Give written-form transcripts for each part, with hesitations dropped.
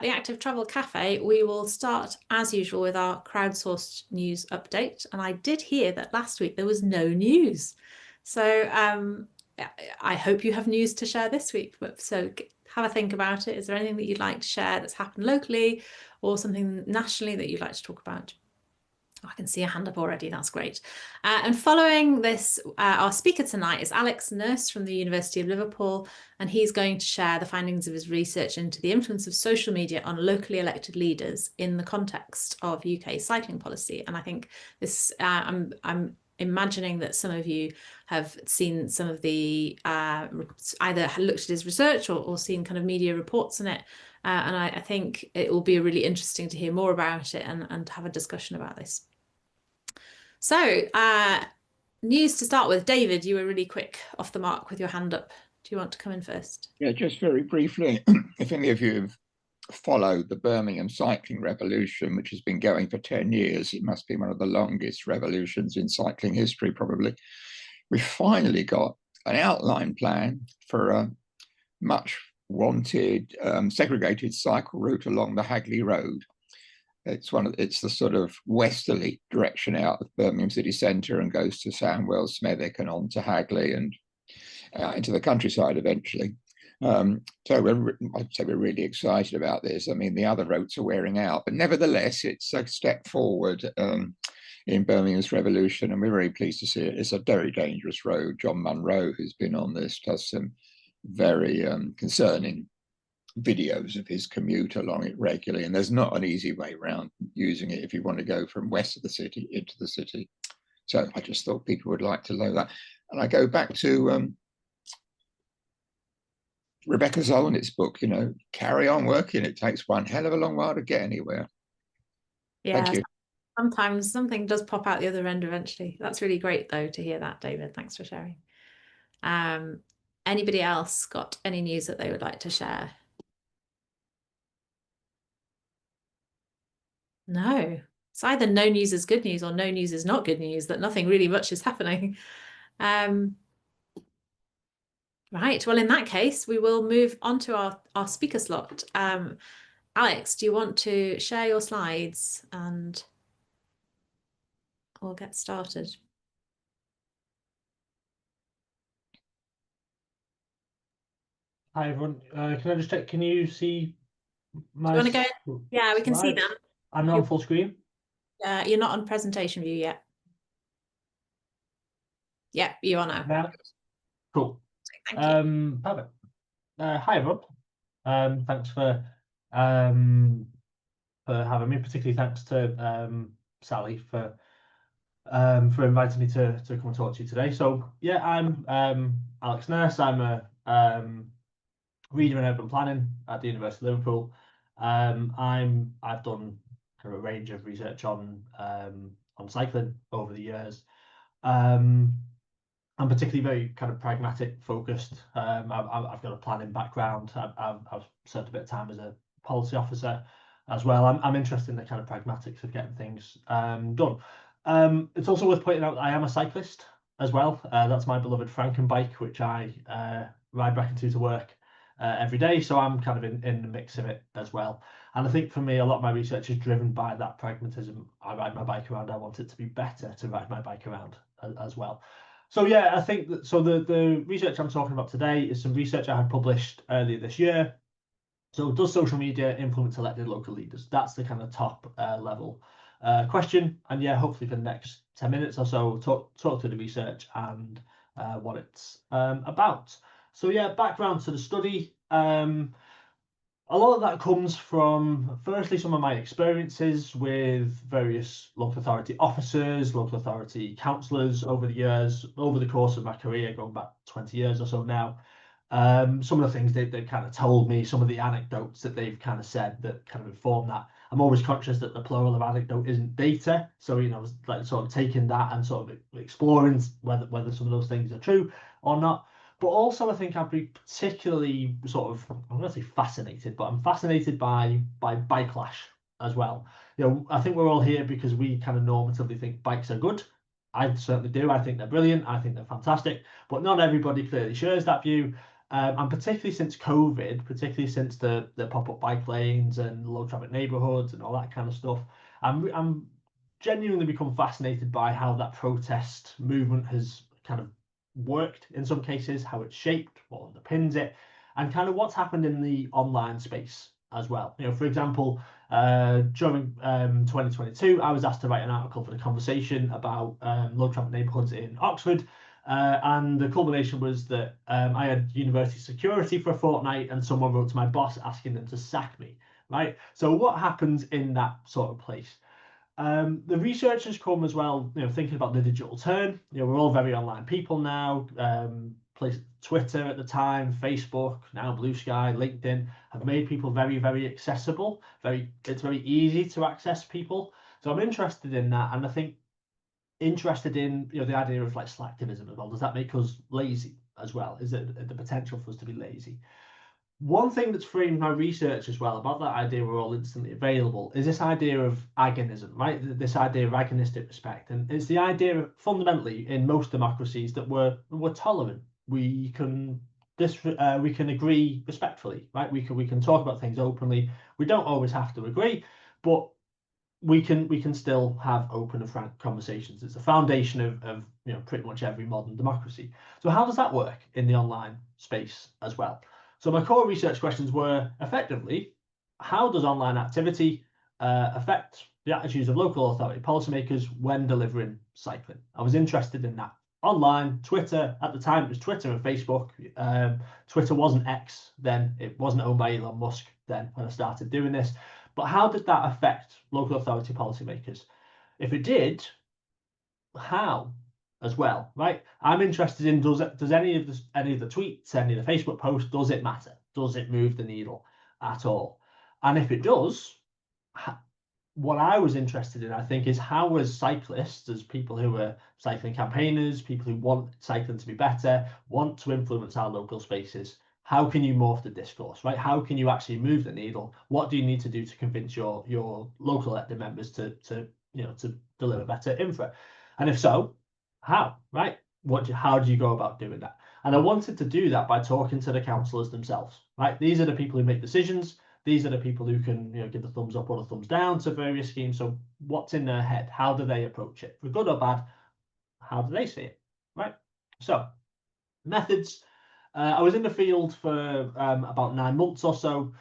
The Active Travel Cafe, we will start as usual with our crowdsourced news update. And I did hear that last week there was no news. So I hope you have news to share this week. So have a think about it. Is there anything that you'd like to share that's happened locally or something nationally that you'd like to talk about? Oh, I can see a hand up already. That's great. And following this, our speaker tonight is Alex Nurse from the University of Liverpool, and he's going to share the findings of his research into the influence of social media on locally elected leaders in the context of UK cycling policy. And I think this, I'm imagining that some of you have seen some of the either looked at his research or seen kind of media reports on it. And I think it will be really interesting to hear more about it and have a discussion about this. So, news to start with. David, you were really quick off the mark with your hand up. Do you want to come in first? Yeah, just very briefly, if any of you have followed the Birmingham cycling revolution, which has been going for 10 years, it must be one of the longest revolutions in cycling history, probably. We finally got an outline plan for a much wanted segregated cycle route along the Hagley Road. It's the sort of westerly direction out of Birmingham city centre and goes to Sandwell, Smethwick, and on to Hagley and into the countryside eventually. So I'd say we're really excited about this. I mean, the other roads are wearing out, but nevertheless, it's a step forward in Birmingham's revolution, and we're very pleased to see it. It's a very dangerous road. John Munro, who's been on this, does some very concerning videos of his commute along it regularly, and there's not an easy way around using it if you want to go from west of the city into the city. So I just thought people would like to know that. And I go back to Rebecca Zolnick's book, carry on working. It takes one hell of a long while to get anywhere. Yeah, thank you. Sometimes something does pop out the other end eventually. That's really great though to hear that, David. Thanks for sharing. Anybody else got any news that they would like to share? No, it's either no news is good news or no news is not good news, that nothing really much is happening. Right, well, in that case, we will move on to our speaker slot. Alex, do you want to share your slides and we'll get started? Hi, everyone. Can I just check, can you see my Do you want to go? Yeah, we can see them. I'm not on full screen. You're not on presentation view yet. Yeah, you are now. Cool. Thank you. Perfect. Hi, everyone. Thanks for having me. Particularly thanks to Sally for inviting me to come and talk to you today. So yeah, I'm Alex Nurse. I'm a reader in urban planning at the University of Liverpool. I've done kind of a range of research on cycling over the years. I'm particularly very kind of pragmatic focused. I've got a planning background. I've served a bit of time as a policy officer as well. I'm interested in the kind of pragmatics of getting things done. It's also worth pointing out that I am a cyclist as well. That's my beloved Franken bike, which I ride back into to work every day. So I'm kind of in the mix of it as well. And I think for me, a lot of my research is driven by that pragmatism. I ride my bike around. I want it to be better to ride my bike around as well. So yeah, I think that, so the research I'm talking about today is some research I had published earlier this year. So does social media influence elected local leaders? That's the kind of top level question. And yeah, hopefully for the next 10 minutes or so, talk through the research and what it's about. So yeah, background to the study. A lot of that comes from, firstly, some of my experiences with various local authority officers, local authority councillors over the years, over the course of my career, going back 20 years or so now. Some of the things they've kind of told me, some of the anecdotes that they've kind of said that kind of inform that. I'm always conscious that the plural of anecdote isn't data. So, like sort of taking that and sort of exploring whether some of those things are true or not. But also, I think I'd be particularly sort of, I'm going to say fascinated, but I'm fascinated by bikelash as well. I think we're all here because we kind of normatively think bikes are good. I certainly do. I think they're brilliant. I think they're fantastic. But not everybody clearly shares that view. And particularly since COVID, particularly since the pop-up bike lanes and low traffic neighborhoods and all that kind of stuff, I'm genuinely become fascinated by how that protest movement has kind of worked in some cases, how it's shaped, what underpins it, and kind of what's happened in the online space as well. You know, for example, during 2022, I was asked to write an article for The Conversation about low traffic neighborhoods in Oxford. And the culmination was that I had university security for a fortnight, and someone wrote to my boss asking them to sack me, right? So what happens in that sort of place? The research has come as well, you know, thinking about the digital turn. You know, we're all very online people now. Twitter at the time, Facebook, now Blue Sky, LinkedIn have made people very, very accessible. It's very easy to access people. So I'm interested in that, and I think interested in, you know, the idea of like slacktivism as well. Does that make us lazy as well? Is it the potential for us to be lazy? One thing that's framed my research as well about that idea we're all instantly available is this idea of agonism, right? This idea of agonistic respect. And it's the idea of, fundamentally in most democracies, that we're tolerant. We can agree respectfully, right? We can talk about things openly. We don't always have to agree, but we can still have open and frank conversations. It's the foundation of you know, pretty much every modern democracy. So how does that work in the online space as well? So my core research questions were effectively, how does online activity affect the attitudes of local authority policymakers when delivering cycling? I was interested in that. Online, Twitter, at the time it was Twitter and Facebook. Twitter wasn't X then, it wasn't owned by Elon Musk then when I started doing this. But how did that affect local authority policymakers? If it did, how as well, right? I'm interested in, does any of the tweets, any of the Facebook posts, does it matter? Does it move the needle at all? And if it does, what I was interested in, I think, is how as cyclists, as people who are cycling campaigners, people who want cycling to be better, want to influence our local spaces, how can you morph the discourse, right? How can you actually move the needle? What do you need to do to convince your local elected members to deliver better infra? And if so, how, right? How do you go about doing that? And I wanted to do that by talking to the councillors themselves, right? These are the people who make decisions. These are the people who can, you know, give the thumbs up or the thumbs down to various schemes. So what's in their head? How do they approach it? For good or bad, how do they see it, right? So methods. I was in the field for about 9 months or so.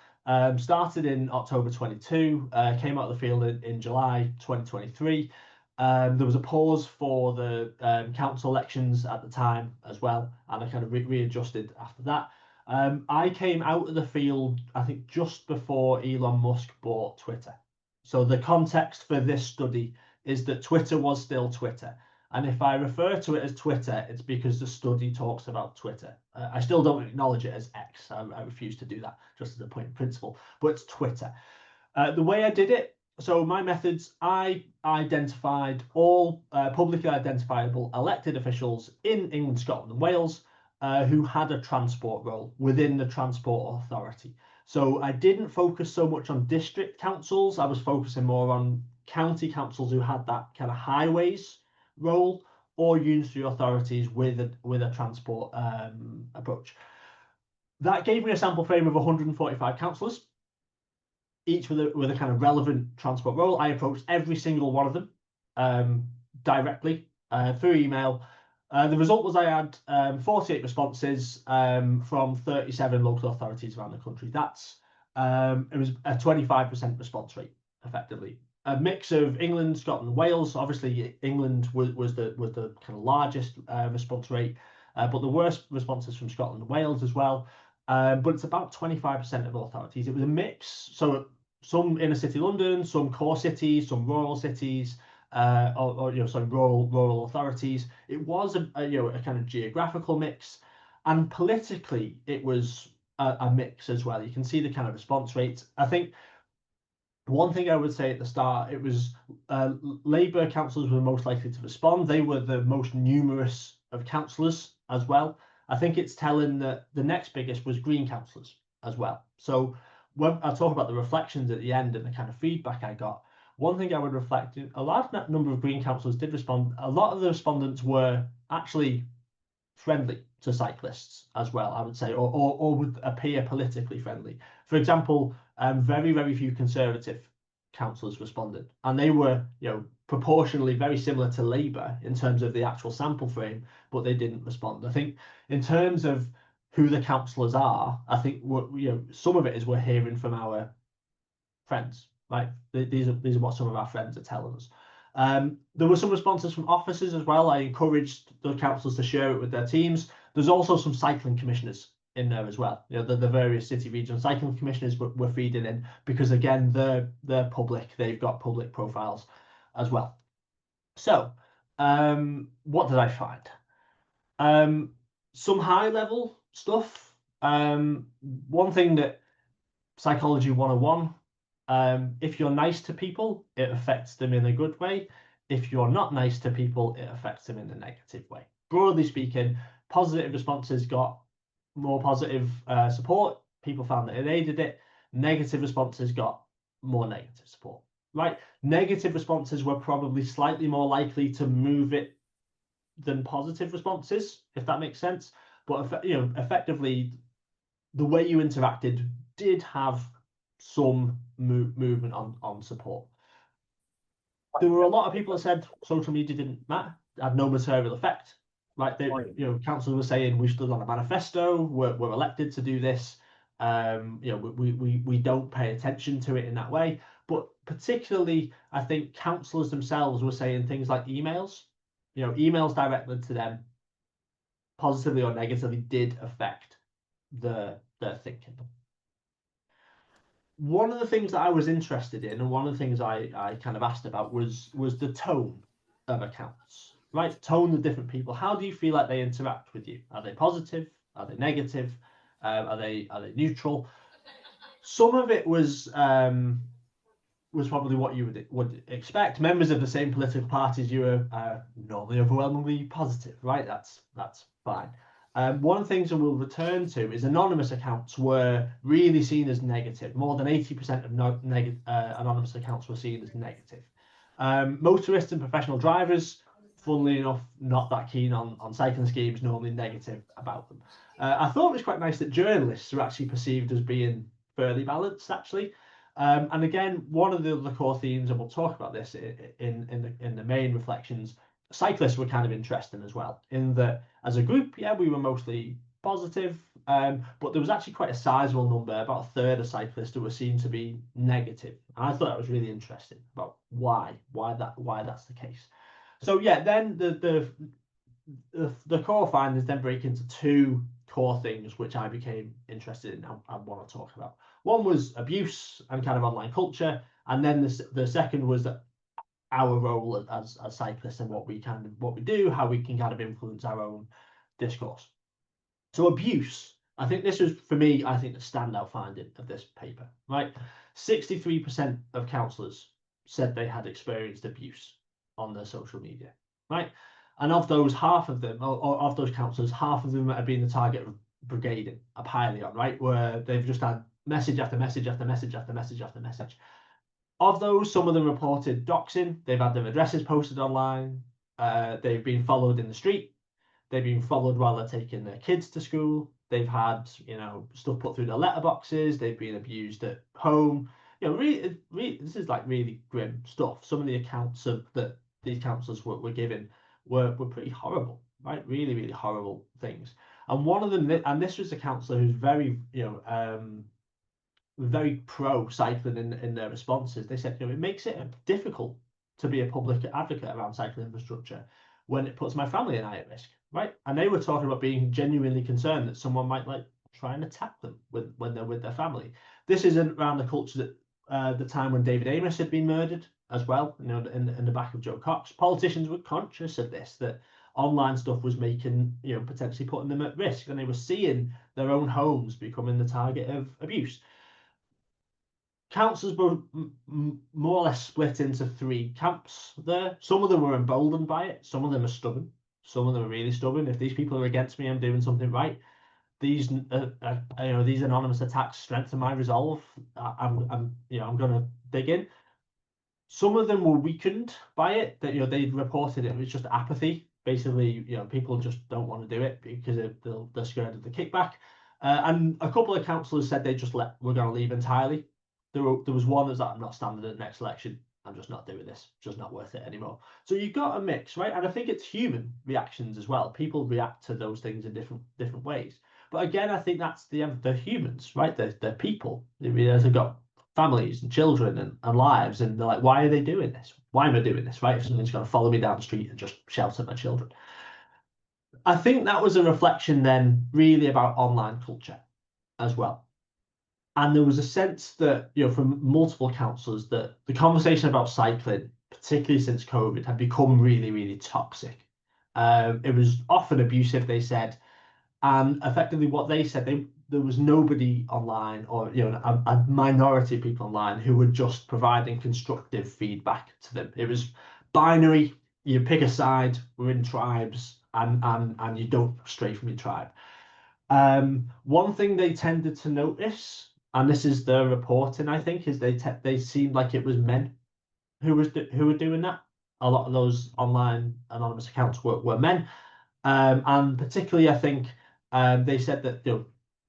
Started in October 22, came out of the field in July 2023. There was a pause for the council elections at the time as well, and I kind of readjusted after that. I came out of the field, I think, just before Elon Musk bought Twitter. So the context for this study is that Twitter was still Twitter. And if I refer to it as Twitter, it's because the study talks about Twitter. I still don't acknowledge it as X. I refuse to do that, just as a point of principle, but it's Twitter. The way I did it, so my methods, I identified all publicly identifiable elected officials in England, Scotland and Wales who had a transport role within the Transport Authority. So I didn't focus so much on district councils. I was focusing more on county councils who had that kind of highways role, or unitary authorities with a transport approach. That gave me a sample frame of 145 councillors, each with a kind of relevant transport role. I approached every single one of them directly through email. The result was I had 48 responses from 37 local authorities around the country. That's it was a 25% response rate, effectively. A mix of England, Scotland, Wales. Obviously, England was the kind of largest response rate, but the worst responses from Scotland and Wales as well. But it's about 25% of authorities. It was a mix. So some inner city London, some core cities, some rural cities, or some rural authorities. It was a kind of geographical mix, and politically it was a mix as well. You can see the kind of response rates. I think one thing I would say at the start, it was Labour councillors were most likely to respond. They were the most numerous of councillors as well. I think it's telling that the next biggest was Green councillors as well. So when I talk about the reflections at the end and the kind of feedback I got, one thing I would reflect, a large number of Green councillors did respond. A lot of the respondents were actually friendly to cyclists as well, I would say, or would appear politically friendly. For example, very, very few Conservative councillors responded, and they were, proportionally very similar to Labour in terms of the actual sample frame, but they didn't respond. I think in terms of who the councillors are, I think some of it is we're hearing from our friends, right? These are what some of our friends are telling us. There were some responses from officers as well. I encouraged the councillors to share it with their teams. There's also some cycling commissioners in there as well. The various city regional cycling commissioners were feeding in, because again, they're public. They've got public profiles as well. So what did I find? Some high level stuff. One thing that Psychology 101, if you're nice to people, it affects them in a good way. If you're not nice to people, it affects them in a negative way. Broadly speaking, positive responses got more positive support. People found that it aided it. Negative responses got more negative support, right? Negative responses were probably slightly more likely to move it than positive responses, if that makes sense. But effectively, the way you interacted did have some movement on support. There were a lot of people that said social media didn't matter, had no material effect. Like councillors were saying, we stood on a manifesto, we're elected to do this. We don't pay attention to it in that way. But particularly, I think councillors themselves were saying things like emails. Emails directed to them, positively or negatively, did affect their thinking. One of the things that I was interested in, and one of the things I kind of asked about was the tone of accounts, right? Tone of different people. How do you feel like they interact with you? Are they positive? Are they negative? Are they neutral? Some of it was probably what you would expect. Members of the same political parties, you are normally overwhelmingly positive, right? That's fine. One of the things that we'll return to is anonymous accounts were really seen as negative. More than 80% of anonymous accounts were seen as negative. Motorists and professional drivers, funnily enough, not that keen on cycling schemes, normally negative about them. I thought it was quite nice that journalists are actually perceived as being fairly balanced, actually. And again, one of the other core themes, and we'll talk about this in the main reflections, cyclists were kind of interesting as well, in that as a group, we were mostly positive, but there was actually quite a sizable number, about a third of cyclists who were seen to be negative. And I thought that was really interesting about why that's the case. So then the core findings then break into two core things which I became interested in and I want to talk about. One was abuse and kind of online culture, and then the second was that our role as cyclists and what we do, how we can kind of influence our own discourse. So abuse, I think this was, for me, I think the standout finding of this paper, right? 63% of councillors said they had experienced abuse on their social media, right? And of those, half of them, or of those councillors, half of them have been the target of brigading, a piling on, right? Where they've just had message after message after message after message after message. Of those, some of them reported doxing. They've had their addresses posted online. They've been followed in the street. They've been followed while they're taking their kids to school. They've had, stuff put through their letterboxes. They've been abused at home. Really, this is like really grim stuff. Some of the accounts that these councillors were given were pretty horrible, right? Really, really horrible things. And one of them, and this was a councillor who's very, very pro cycling in their responses. They said, it makes it difficult to be a public advocate around cycling infrastructure when it puts my family and I at risk, right? And they were talking about being genuinely concerned that someone might try and attack them when they're with their family. This isn't around the culture that the time when David Amos had been murdered as well, in the back of Joe Cox. Politicians were conscious of this, that online stuff was making, potentially putting them at risk, and they were seeing their own homes becoming the target of abuse. Councillors were more or less split into three camps there. Some of them were emboldened by it. Some of them are stubborn. Some of them are really stubborn. If these people are against me, I'm doing something right. These these anonymous attacks strengthen my resolve. I'm going to dig in. Some of them were weakened by it. That they'd reported it was just apathy, Basically, people just don't want to do it because they're scared of the kickback. And a couple of councillors said we're going to leave entirely. There was one that was like, I'm not standing at the next election. I'm just not doing this. It's just not worth it anymore. So you've got a mix, right? And I think it's human reactions as well. People react to those things in different ways. But again, I think that's they're humans, right? They're people. They've got families and children and lives, and they're like, why are they doing this? Why am I doing this, right? If someone's going to follow me down the street and just shout at my children. I think that was a reflection then really about online culture as well. And there was a sense that, from multiple councillors, that the conversation about cycling, particularly since COVID, had become really, really toxic. It was often abusive, they said, and effectively what they said, there was nobody online, or a minority of people online, who were just providing constructive feedback to them. It was binary. You pick a side. We're in tribes, and you don't stray from your tribe. One thing they tended to notice, and this is their reporting, I think, is they seemed like it was men who were doing that. A lot of those online anonymous accounts were men, and particularly I think they said that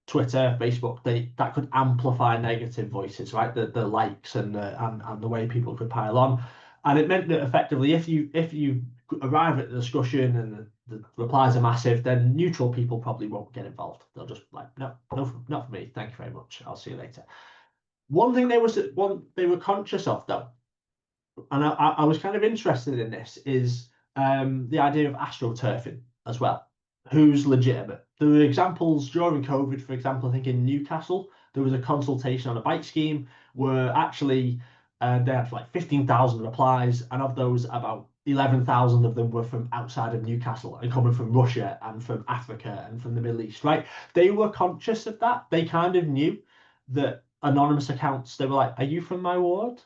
Twitter, Facebook, that could amplify negative voices, right? The likes and the way people could pile on, and it meant that effectively, if you arrive at the discussion and the replies are massive, then neutral people probably won't get involved. They'll just like, no, not for me. Thank you very much. I'll see you later. One thing they were conscious of though, and I was kind of interested in this, is the idea of astroturfing as well. Who's legitimate? There were examples during COVID, for example, I think in Newcastle, there was a consultation on a bike scheme where actually they had like 15,000 replies, and of those, about 11,000 of them were from outside of Newcastle and coming from Russia and from Africa and from the Middle East, right? They were conscious of that. They kind of knew that anonymous accounts, they were like, are you from my ward?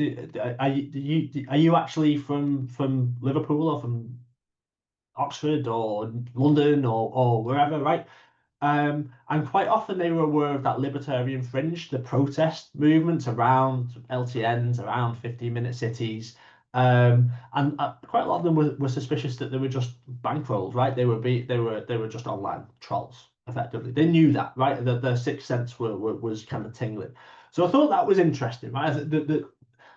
Are you actually from Liverpool or from Oxford or London or wherever, right? And quite often they were aware of that libertarian fringe, the protest movements around LTNs, around 15-minute cities. And quite a lot of them were suspicious that they were just bankrolled, right? They were just online trolls, effectively. They knew that, right? That their sixth sense was kind of tingling. So I thought that was interesting, right?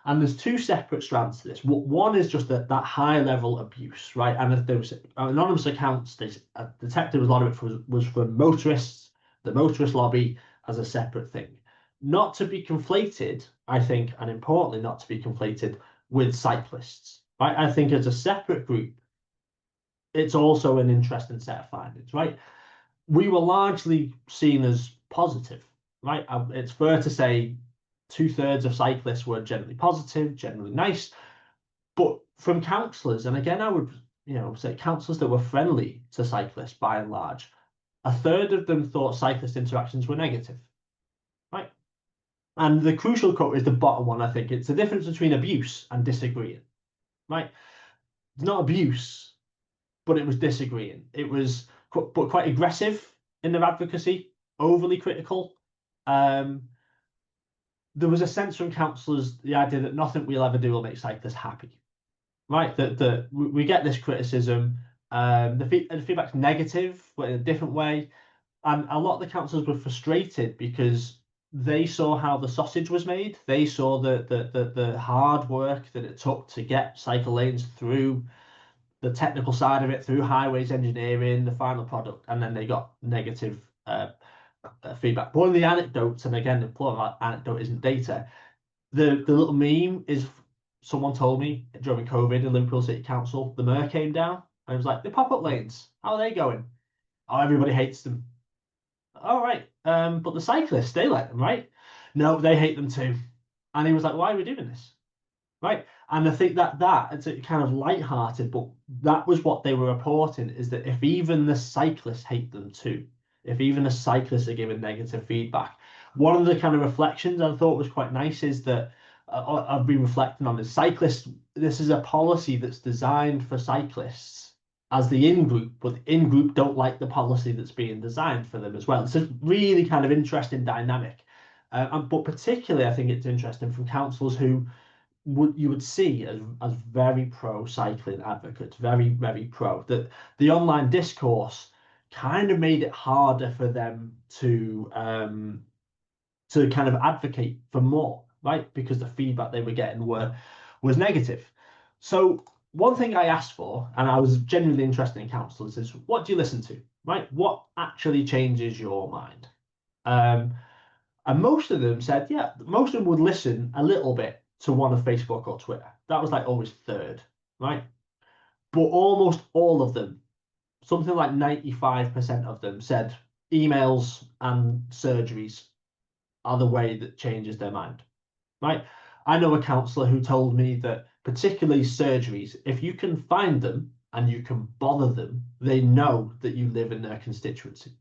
And there's two separate strands to this. One is just that high level abuse, right? And if there was anonymous accounts, they detected a lot of it was for motorists, the motorist lobby as a separate thing. Not to be conflated, I think, and importantly, not to be conflated with cyclists, right? I think as a separate group, it's also an interesting set of findings, right? We were largely seen as positive, right? It's fair to say 2/3 of cyclists were generally positive, generally nice, but from councillors, and again, I would say councillors that were friendly to cyclists by and large, 1/3 of them thought cyclist interactions were negative, right? And the crucial quote is the bottom one, I think. It's the difference between abuse and disagreeing, right? It's not abuse, but it was disagreeing. It was quite aggressive in their advocacy, overly critical. There was a sense from councillors, the idea that nothing we'll ever do will make cyclists happy, right? That we get this criticism, the feedback's negative, but in a different way. And a lot of the councillors were frustrated because they saw how the sausage was made. They saw the hard work that it took to get cycle lanes through the technical side of it, through highways engineering, the final product, and then they got negative feedback. One of the anecdotes, and again, the plural anecdote isn't data. The little meme is someone told me during COVID in Liverpool City Council, the mayor came down and was like, the pop-up lanes, how are they going? Oh, everybody hates them. All right, but the cyclists, they like them, right? No, they hate them too. And he was like, why are we doing this? Right. And I think that it's kind of light-hearted, but that was what they were reporting, is that if even the cyclists hate them too, if even the cyclists are giving negative feedback, one of the kind of reflections I thought was quite nice is that I've been reflecting on is cyclists. This is a policy that's designed for cyclists as the in-group, but the in-group don't like the policy that's being designed for them as well. It's a really kind of interesting dynamic. But particularly, I think it's interesting from councillors who you would see as very pro cycling advocates, very, very pro, that the online discourse kind of made it harder for them to kind of advocate for more, right? Because the feedback they were getting was negative. So one thing I asked for, and I was genuinely interested in counsellors, is what do you listen to, right? What actually changes your mind? And most of them said, yeah, most of them would listen a little bit to one of Facebook or Twitter. That was like always third, right? But almost all of them, something like 95% of them, said emails and surgeries are the way that changes their mind, right? I know a counsellor who told me that particularly surgeries, if you can find them and you can bother them, they know that you live in their constituency.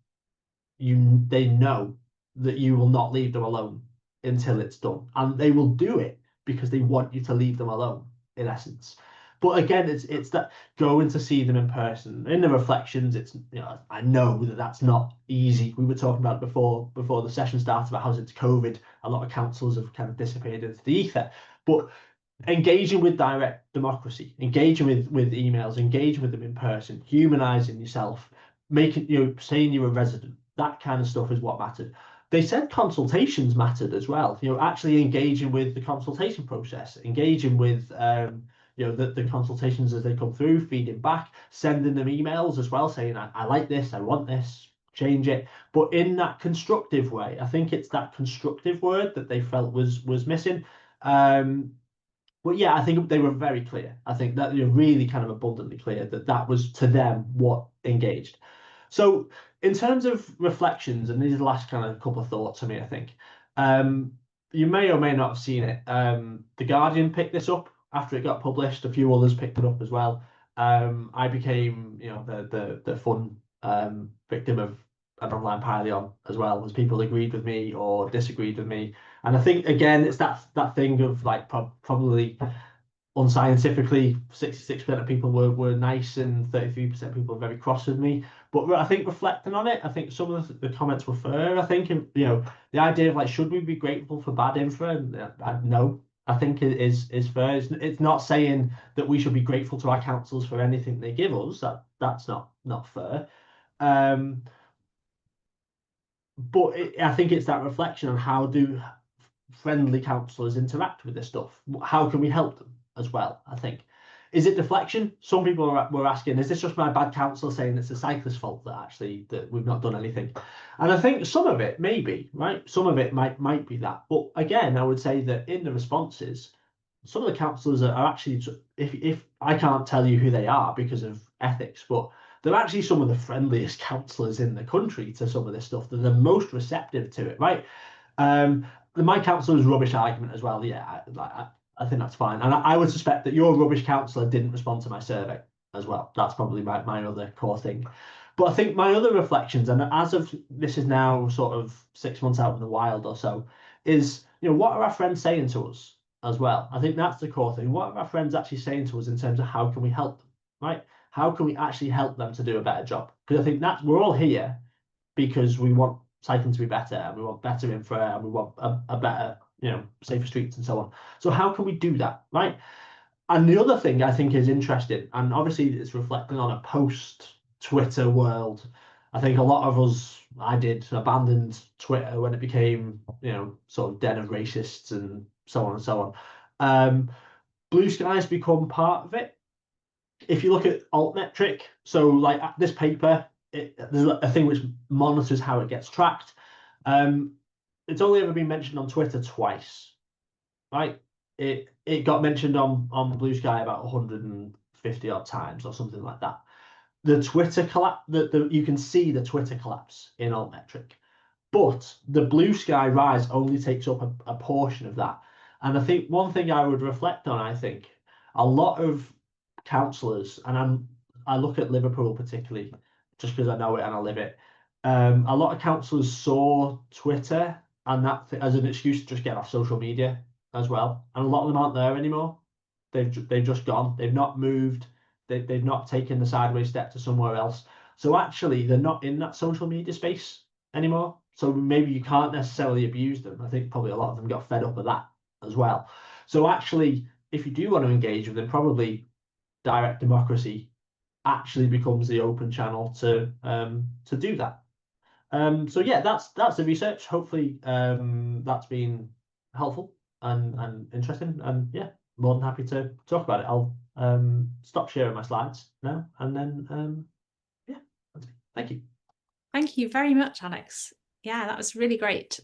They know that you will not leave them alone until it's done, and they will do it because they want you to leave them alone, in essence. But again, it's that going to see them in person. In the reflections, it's, you know, I know that that's not easy. We were talking about it before the session started about how since COVID, a lot of councils have kind of dissipated into the ether. But engaging with direct democracy, engaging with emails, engaging with them in person, humanizing yourself, making, you know, saying you're a resident, that kind of stuff is what mattered. They said consultations mattered as well. You know, actually engaging with the consultation process, engaging with you know, the consultations as they come through, feeding back, sending them emails as well, saying I like this, I want this, change it, but in that constructive way. I think it's that constructive word that they felt was missing. But yeah, I think they were very clear. I think that you're really kind of abundantly clear that that was to them what engaged. So in terms of reflections, and these are the last kind of couple of thoughts for me, I think, you may or may not have seen it. The Guardian picked this up after it got published. A few others picked it up as well. I became, you know, the fun victim of an online pile-on as well, as people agreed with me or disagreed with me. And I think again, it's that thing of like probably unscientifically 66% of people were nice and 33% of people were very cross with me. But I think reflecting on it, I think some of the comments were fair. I think, you know, the idea of like, should we be grateful for bad info? No, I think it is fair. It's not saying that we should be grateful to our councils for anything they give us. That's not fair. But I think it's that reflection on how do friendly counsellors interact with this stuff. How can we help them as well? I think. Is it deflection? Some people were asking, is this just my bad counsellor saying it's the cyclist's fault that we've not done anything? And I think some of it may be, right? Some of it might be that. But again, I would say that in the responses, some of the counsellors are actually, if I can't tell you who they are because of ethics, but they're actually some of the friendliest counsellors in the country to some of this stuff. They're the most receptive to it, right? My counsellor's rubbish argument as well. Yeah, I think that's fine. And I would suspect that your rubbish counsellor didn't respond to my survey as well. That's probably my other core thing. But I think my other reflections, and as of this is now sort of 6 months out in the wild or so, is, you know, what are our friends saying to us as well? I think that's the core thing. What are our friends actually saying to us in terms of how can we help them, right? How can we actually help them to do a better job? Because I think we're all here because we want cycling to be better, and we want better infra, and we want a better, you know, safer streets and so on. So how can we do that, right? And the other thing I think is interesting, and obviously it's reflecting on a post-Twitter world. I think a lot of us, I did, abandoned Twitter when it became, you know, sort of den of racists and so on and so on. Blue Sky has become part of it. If you look at altmetric, so like this paper, there's a thing which monitors how it gets tracked. It's only ever been mentioned on Twitter twice, right? It got mentioned on Blue Sky about 150 odd times or something like that. The Twitter collapse, you can see the Twitter collapse in altmetric, but the Blue Sky rise only takes up a portion of that. And I think one thing I would reflect on, I think a lot of councillors, and I look at Liverpool particularly, just because I know it and I live it. A lot of councillors saw Twitter and that as an excuse to just get off social media as well, and a lot of them aren't there anymore. They've just gone. They've not moved. They've not taken the sideways step to somewhere else. So actually, they're not in that social media space anymore. So maybe you can't necessarily abuse them. I think probably a lot of them got fed up with that as well. So actually, if you do want to engage with them, probably direct democracy actually becomes the open channel to do that. So yeah, that's the research. Hopefully that's been helpful and interesting. And yeah, more than happy to talk about it. I'll stop sharing my slides now, and then yeah, that's me. Thank you. Thank you very much, Alex. Yeah, that was really great.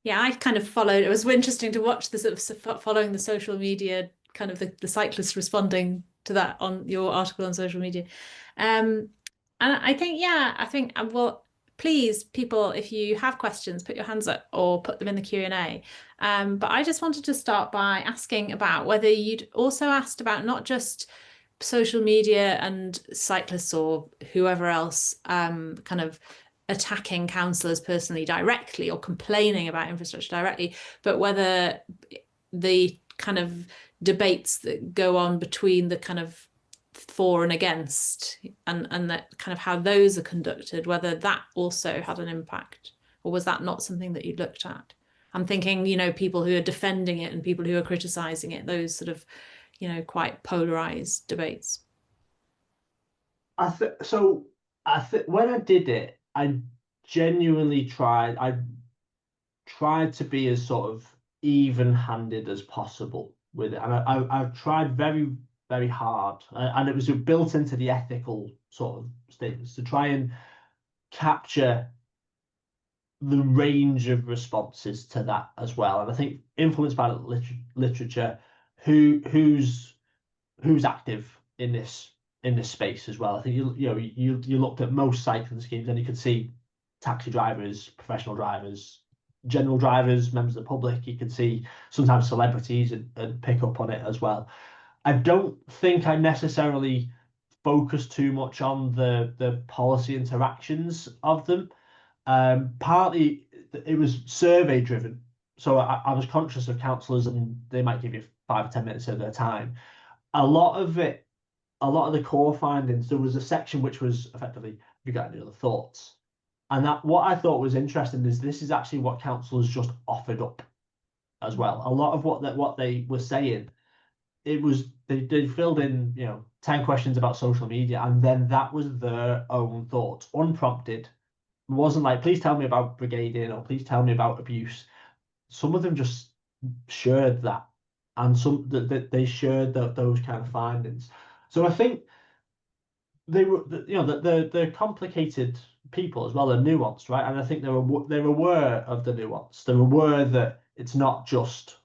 Yeah, I kind of followed. It was interesting to watch the sort of following the social media, kind of the cyclists responding to that on your article on social media. And I think, yeah, I think, well, please, people, if you have questions, put your hands up or put them in the Q&A. But I just wanted to start by asking about whether you'd also asked about not just social media and cyclists or whoever else kind of attacking councillors personally directly or complaining about infrastructure directly, but whether the kind of debates that go on between the kind of for and against and that kind of how those are conducted, whether that also had an impact, or was that not something that you looked at? I'm thinking, you know, people who are defending it and people who are criticizing it, those sort of, you know, quite polarized debates. I think when I did it, I genuinely tried. I tried to be as sort of even-handed as possible with it, and I've tried very, very hard, and it was built into the ethical sort of statements to try and capture the range of responses to that as well. And I think influenced by literature, who's active in this space as well. I think you looked at most cycling schemes and you could see taxi drivers, professional drivers, general drivers, members of the public. You could see sometimes celebrities and pick up on it as well. I don't think I necessarily focus too much on the policy interactions of them. Partly it was survey driven, so I was conscious of councillors and they might give you 5 or 10 minutes of their time. A lot of the core findings, there was a section which was effectively, have you got any other thoughts? And that what I thought was interesting is this is actually what councillors just offered up as well. A lot of what they were saying, it was they filled in 10 questions about social media, and then that was their own thoughts, unprompted. It wasn't like, please tell me about brigading or please tell me about abuse. Some of them just shared that, and some that they shared those kind of findings. So I think they were, they're complicated people as well. They're nuanced, right? And I think they're aware of the nuance. They're aware that it's not just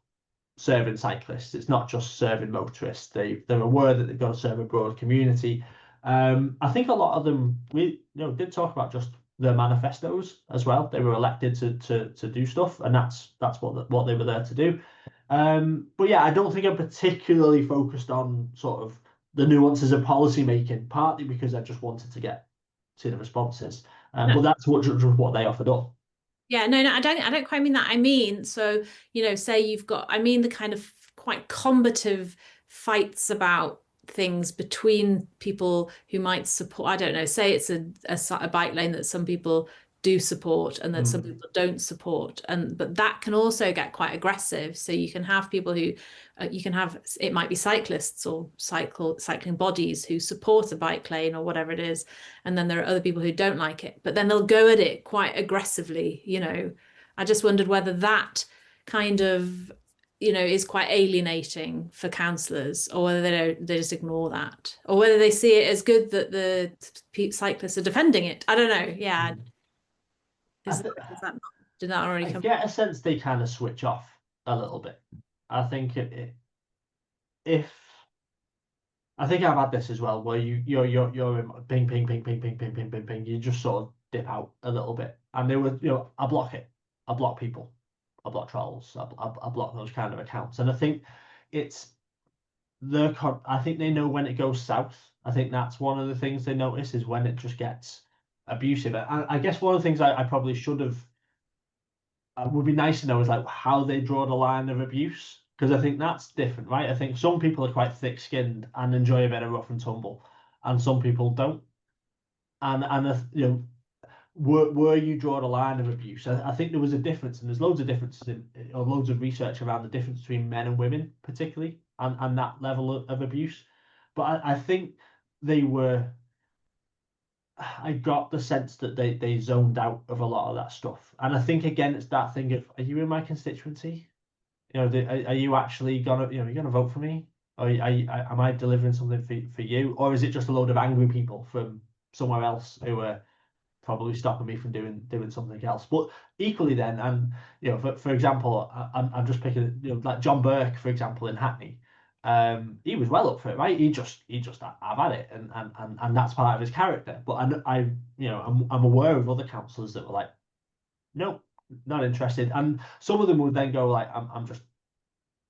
serving cyclists, it's not just serving motorists. They're aware that they've got to serve a broad community. I think a lot of them did talk about just their manifestos as well. They were elected to do stuff, and that's what they were there to do. But yeah, I don't think I'm particularly focused on sort of the nuances of policy making, partly because I just wanted to see the responses. But that's what they offered up. Yeah, no, I don't quite mean that. I mean, so, say you've got, I mean, the kind of quite combative fights about things between people who might support, I don't know, say it's a bike lane that some people do support and that some people don't support, but that can also get quite aggressive. So you can have people who it might be cyclists or cycling bodies who support a bike lane or whatever it is, and then there are other people who don't like it, but then they'll go at it quite aggressively. I just wondered whether that kind of is quite alienating for councillors, or whether they just ignore that, or whether they see it as good that the cyclists are defending it. I don't know. Yeah. Did that already come? I get a sense they kind of switch off a little bit. I think I think I've had this as well, where you're in ping, ping, ping, ping, ping, ping, ping, ping, ping. You just sort of dip out a little bit, and they were, I block it, I block people, I block trolls, I block those kind of accounts, and I think I think they know when it goes south. I think that's one of the things they notice is when it just gets abusive. I guess one of the things I probably should have would be nice to know is like how they draw the line of abuse, because I think that's different, right? I think some people are quite thick-skinned and enjoy a bit of rough and tumble, and some people don't. And were you drawing a line of abuse? I think there was a difference, and there's loads of differences or loads of research around the difference between men and women, particularly, and that level of abuse. But I think they were. I got the sense that they zoned out of a lot of that stuff, and I think again it's that thing of, are you in my constituency? You know, are you actually gonna, you know, you're gonna vote for me? Or am I delivering something for you, or is it just a load of angry people from somewhere else who are probably stopping me from doing something else? But equally then, and you know, for example, I'm just picking, you know, like John Burke, for example, in Hackney. He was well up for it, right? He just I've had it, and that's part of his character. But I you know, I'm aware of other councillors that were like, nope, not interested. And some of them would then go like, I'm just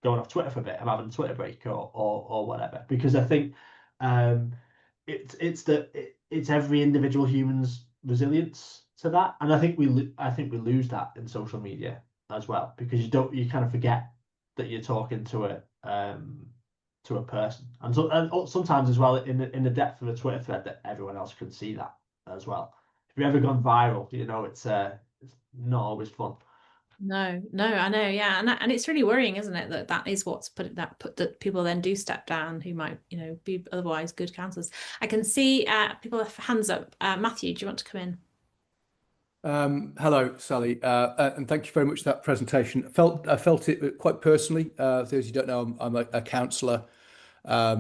going off Twitter for a bit. I'm having a Twitter break or whatever. Because I think it's every individual human's resilience to that, and I think we lose that in social media as well, because you kind of forget that you're talking to a person, and sometimes as well in the depth of a Twitter thread that everyone else can see that as well. If you've ever gone viral, you know it's not always fun. No, I know, yeah, and it's really worrying, isn't it, that is what's that people then do step down who might, you know, be otherwise good counsellors. I can see people have hands up. Matthew, do you want to come in? Hello, Sally, and thank you very much for that presentation. I felt it quite personally. For those who don't know, I'm a counsellor. I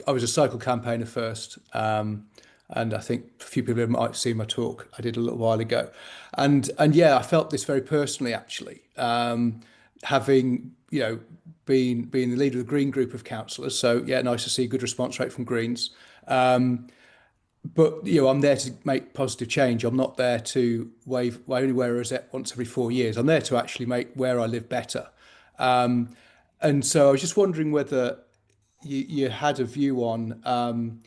was a cycle campaigner first, and I think a few people might have seen my talk I did a little while ago, and yeah, I felt this very personally actually, having been the leader of the Green group of councillors. So yeah, nice to see a good response rate from Greens. But I'm there to make positive change. I'm not there to only wear a rosette once every 4 years. I'm there to actually make where I live better. And so I was just wondering whether you had a view on,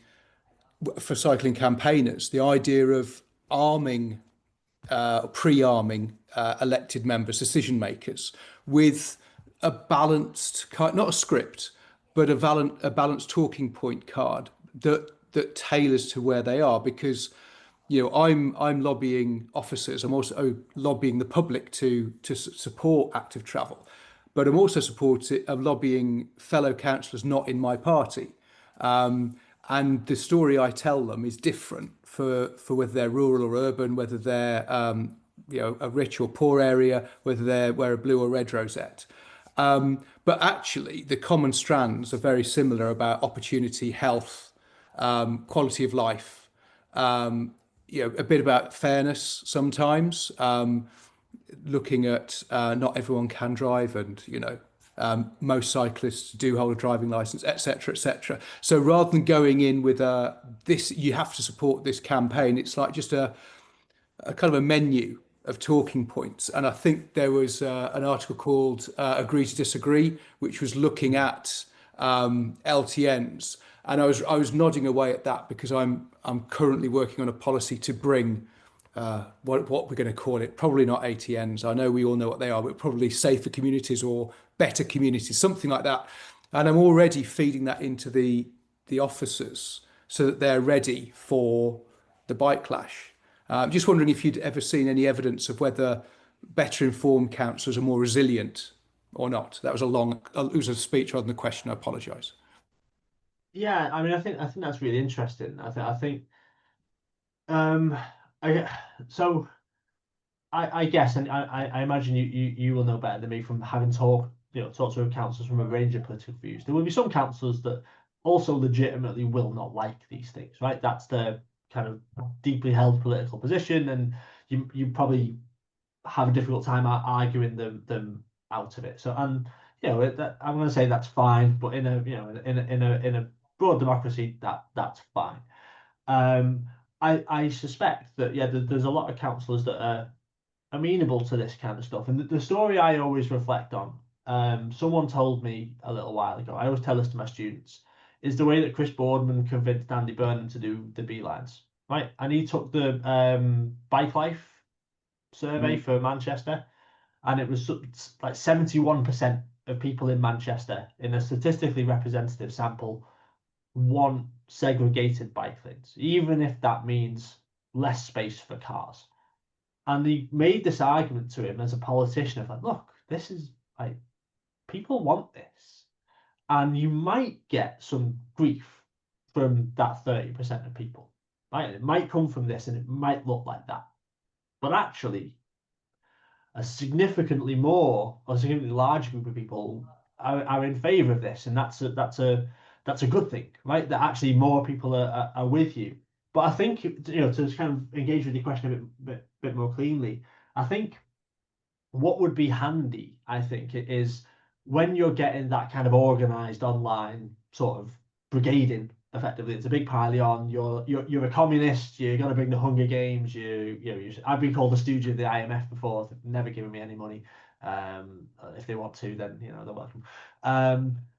for cycling campaigners, the idea of arming, pre-arming elected members, decision makers, with a balanced, not a script, but a balanced talking point card that tailors to where they are. Because I'm lobbying officers. I'm also lobbying the public to support active travel, but I'm also lobbying fellow councillors not in my party. And the story I tell them is different for whether they're rural or urban, whether they're a rich or poor area, whether they wear a blue or red rosette. But actually, the common strands are very similar about opportunity, health, quality of life, a bit about fairness sometimes, looking at not everyone can drive, and most cyclists do hold a driving license, etc., etc. So rather than going in with this, you have to support this campaign, it's like just a kind of a menu of talking points. And I think there was an article called Agree to Disagree, which was looking at LTNs. And I was nodding away at that because I'm currently working on a policy to bring what we're going to call it, probably not ATNs. I know we all know what they are, but probably safer communities or better communities, something like that. And I'm already feeding that into the officers so that they're ready for the bike clash. Just wondering if you'd ever seen any evidence of whether better informed councillors are more resilient or not. That was it was a speech rather than a question. I apologise. Yeah, I mean, I think that's really interesting. I think I guess, and I imagine you will know better than me from having talked to councillors from a range of political views. There will be some councillors that also legitimately will not like these things, right? That's their kind of deeply held political position, and you probably have a difficult time arguing them out of it. So, and I'm going to say that's fine, but in a broad democracy, that's fine. I suspect that there's a lot of councillors that are amenable to this kind of stuff. And the story I always reflect on, someone told me a little while ago, I always tell this to my students, is the way that Chris Boardman convinced Andy Burnham to do the beelines, right? And he took the bike life survey for Manchester, and it was like 71% of people in Manchester in a statistically representative sample want segregated bike lanes, even if that means less space for cars. And they made this argument to him as a politician of like, look, this is like, people want this. And you might get some grief from that 30% of people. Right? It might come from this and it might look like that. But actually, a significantly more or significantly larger group of people are in favor of this, and that's a good thing, right? That actually more people are with you. But I think, to kind of engage with your question a bit more cleanly, I think what would be handy, I think, is when you're getting that kind of organized online sort of brigading, effectively, it's a big party on. You're a communist. You're going to bring the Hunger Games. I've been called a stooge of the IMF before. They've never given me any money. If they want to, then they're welcome.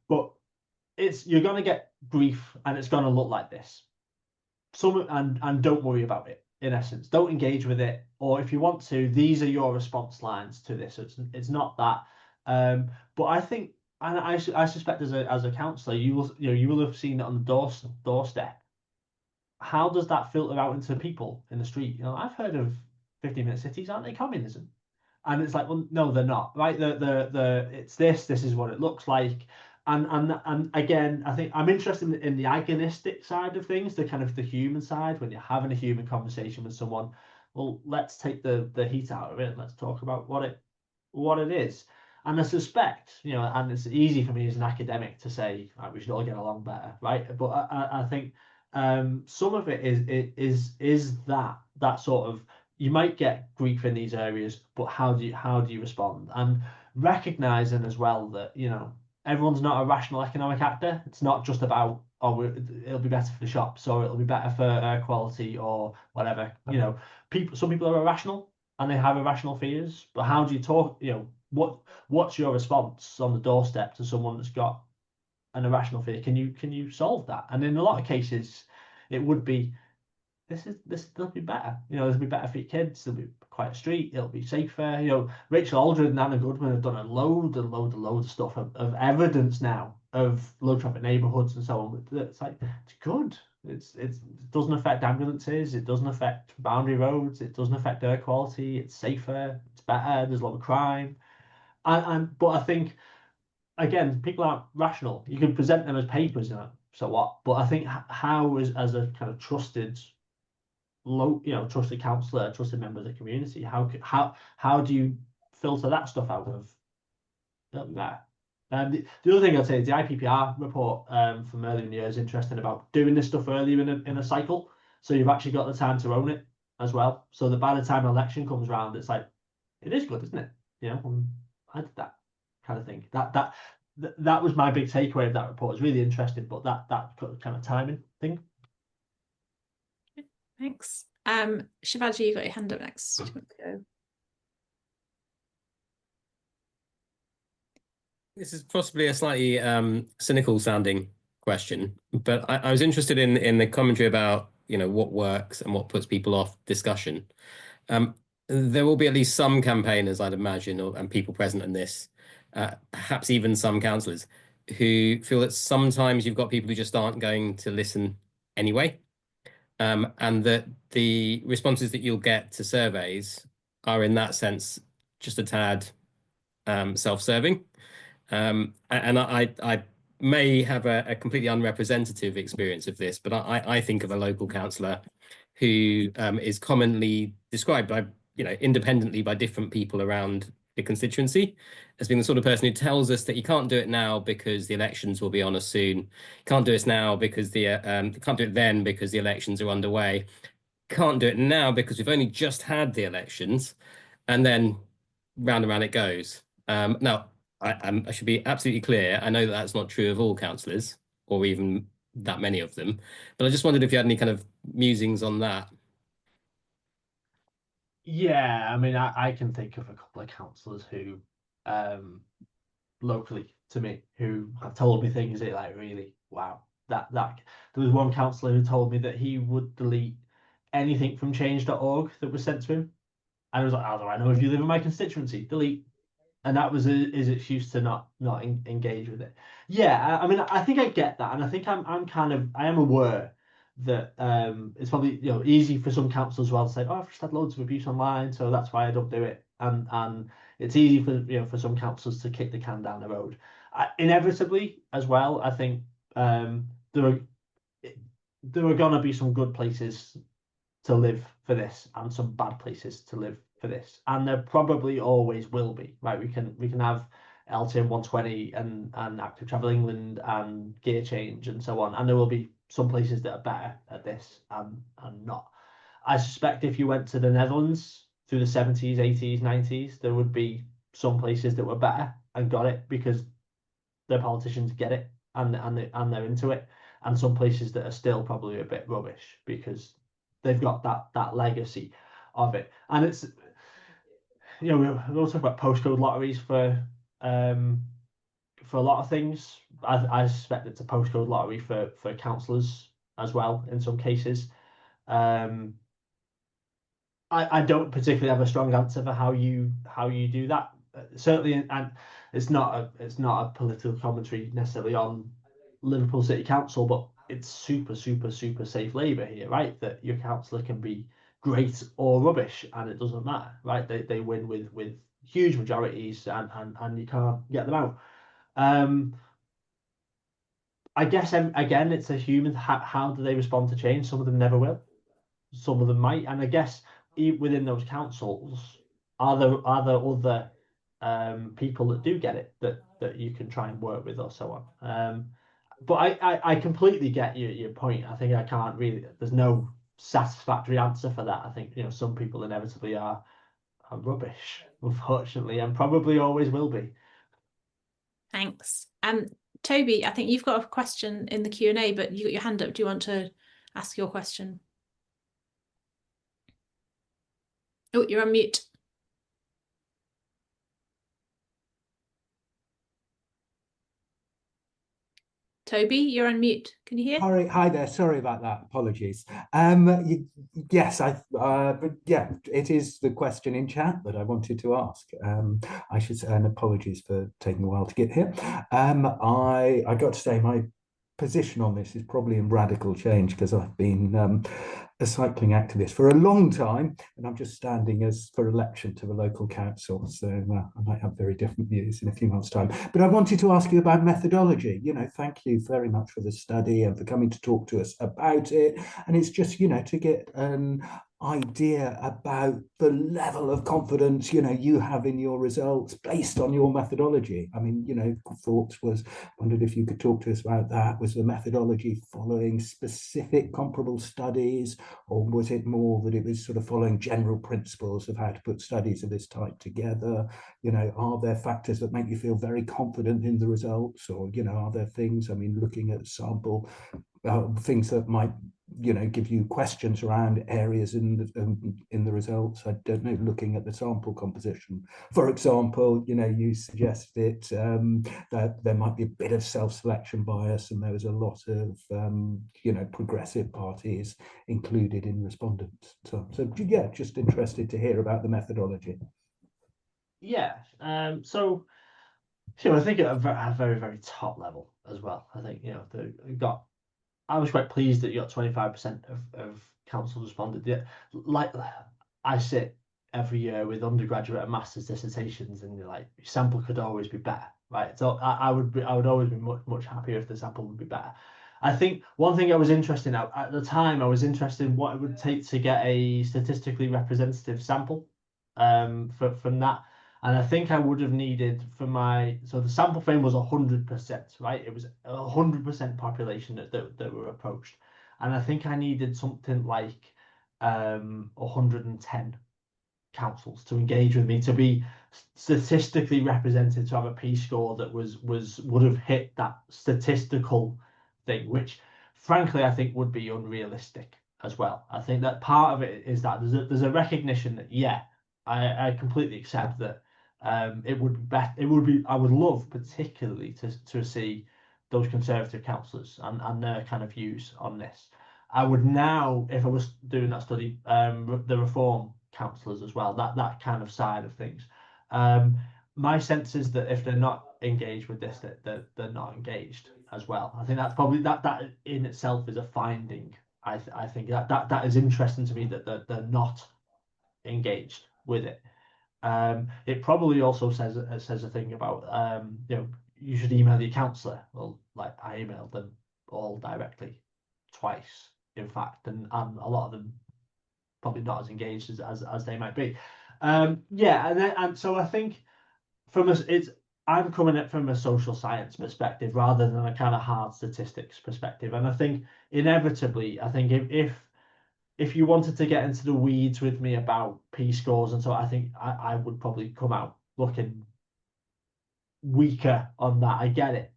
But you're going to get grief, and it's going to look like this. And don't worry about it. In essence, don't engage with it, or if you want to, these are your response lines to this. It's not that. But I think, and I suspect as a counsellor, you will have seen it on the doorstep. How does that filter out into people in the street? I've heard of 15-minute cities, aren't they communism? And it's like, well, no, they're not, right? It's this is what it looks like. And again, I think I'm interested in the agonistic side of things, the kind of the human side, when you're having a human conversation with someone. Well, let's take the heat out of it and let's talk about what it is. And I suspect, and it's easy for me as an academic to say, right, we should all get along better, right? But I think some of it is that sort of, you might get grief in these areas, but how do you respond? And recognizing as well that everyone's not a rational economic actor. It's not just about, it'll be better for the shops, or it'll be better for air quality, or whatever. Some people are irrational and they have irrational fears. But how do you talk? What's your response on the doorstep to someone that's got an irrational fear? Can you solve that? And in a lot of cases, it would be, they'll be better. They'll be better for your kids. They'll be quiet street. It'll be safer. Rachel Aldred and Anna Goodman have done a load of stuff of evidence now of low traffic neighborhoods and so on. It's like, it's good. It doesn't affect ambulances. It doesn't affect boundary roads. It doesn't affect air quality. It's safer. It's better. There's a lot of crime. But I think, again, people aren't rational. You can present them as papers, so what? But I think how as a kind of trusted counsellor, trusted member of the community, how do you filter that stuff out of that? The other thing I'd say is the IPPR report from earlier in the year is interesting about doing this stuff earlier in a cycle, so you've actually got the time to own it as well, so that by the time election comes around, it's like, it is good, isn't it? I did that kind of thing. That was my big takeaway of that report. It's really interesting, but that kind of timing thing. Thanks. Shivaji, you got your hand up next. Do you want to go? This is possibly a slightly cynical sounding question, but I was interested in the commentary about what works and what puts people off discussion. There will be at least some campaigners, I'd imagine, and people present in this, perhaps even some councillors, who feel that sometimes you've got people who just aren't going to listen anyway. And that the responses that you'll get to surveys are in that sense just a tad self-serving. And I may have a completely unrepresentative experience of this, but I think of a local councillor who is commonly described by, independently by different people around the constituency as being the sort of person who tells us that you can't do it now because the elections will be on us soon. Can't do it now because can't do it then because the elections are underway. Can't do it now because we've only just had the elections, and then round and round it goes. Now, I should be absolutely clear. I know that that's not true of all councillors, or even that many of them, but I just wondered if you had any kind of musings on that. Yeah, I mean, I can think of a couple of councillors who, locally to me, who have told me things that like, really, wow. That there was one councillor who told me that he would delete anything from change.org that was sent to him. And I was like, how do I know if you live in my constituency? Delete. And that was his excuse to not engage with it. Yeah, I mean, I think I get that, and I think I am aware that it's probably easy for some councils as well to say, oh, I've just had loads of abuse online, so that's why I don't do it. And it's easy for some councils to kick the can down the road. Inevitably, as well, I think there are going to be some good places to live for this and some bad places to live for this, and there probably always will be, right? We can have LTM 120 and Active Travel England and Gear Change and so on, and there will be some places that are better at this and not. I suspect if you went to the Netherlands through the 70s, 80s, 90s, there would be some places that were better and got it because their politicians get it and they're into it, and some places that are still probably a bit rubbish because they've got that legacy of it. And it's we also talk about postcode lotteries for a lot of things. I suspect it's a postcode lottery for councillors as well in some cases. I don't particularly have a strong answer for how you do that. Certainly, and it's not a political commentary necessarily on Liverpool City Council, but it's super safe labour here, right? That your councillor can be great or rubbish, and it doesn't matter, right? They win with huge majorities, and you can't get them out. I guess again, it's a human. How do they respond to change? Some of them never will. Some of them might, and I guess within those councils, are there other people that do get it that you can try and work with or so on. But I completely get your point. I think I can't really. There's no satisfactory answer for that. I think some people inevitably are rubbish, unfortunately, and probably always will be. Thanks. Toby, I think you've got a question in the Q&A, but you got your hand up. Do you want to ask your question? Oh, you're on mute. Toby, you're on mute. Can you hear? Sorry, hi there. Sorry about that. Apologies. Yes, yeah, it is the question in chat that I wanted to ask. I should say, and apologies for taking a while to get here. I got to say my position on this is probably in radical change because I've been a cycling activist for a long time, and I'm just standing as for election to the local council. So I might have very different views in a few months' time. But I wanted to ask you about methodology. Thank you very much for the study and for coming to talk to us about it. And it's just, to get an idea about the level of confidence you have in your results based on your methodology. I mean, thoughts was wondered if you could talk to us about that. Was the methodology following specific comparable studies, or was it more that it was sort of following general principles of how to put studies of this type together? Are there factors that make you feel very confident in the results, or are there things, I mean, looking at sample things that might give you questions around areas in the results? I don't know, looking at the sample composition, for example, you suggested that there might be a bit of self-selection bias, and there was a lot of progressive parties included in respondents. So yeah, just interested to hear about the methodology. Yeah. So I think at a very, very top level as well. I think I was quite pleased that you got 25% of councils responded. Yeah, like I sit every year with undergraduate and master's dissertations, and your sample could always be better, right? So I would always be much happier if the sample would be better. I think one thing I was interested in at the time, I was interested in what it would take to get a statistically representative sample from that. And I think I would have needed so the sample frame was 100%, right? It was 100% population that were approached. And I think I needed something like 110 councils to engage with me to be statistically represented, to have a p-score that would have hit that statistical thing, which frankly I think would be unrealistic as well. I think that part of it is that there's a recognition that, yeah, I completely accept that it would be I would love particularly to see those Conservative councillors and their kind of views on this. I would now, if I was doing that study, the Reform councillors as well, that kind of side of things. My sense is that if they're not engaged with this, that they're not engaged as well. I think that's probably that in itself is a finding I think that is interesting to me that they're not engaged with it. It probably also says a thing about you should email your counsellor. Well, like I emailed them all directly twice, in fact, and a lot of them probably not as engaged as they might be. And so I think I'm coming at it from a social science perspective rather than a kind of hard statistics perspective. And I think inevitably, I think if you wanted to get into the weeds with me about P-scores and so, I think I would probably come out looking weaker on that. I get it.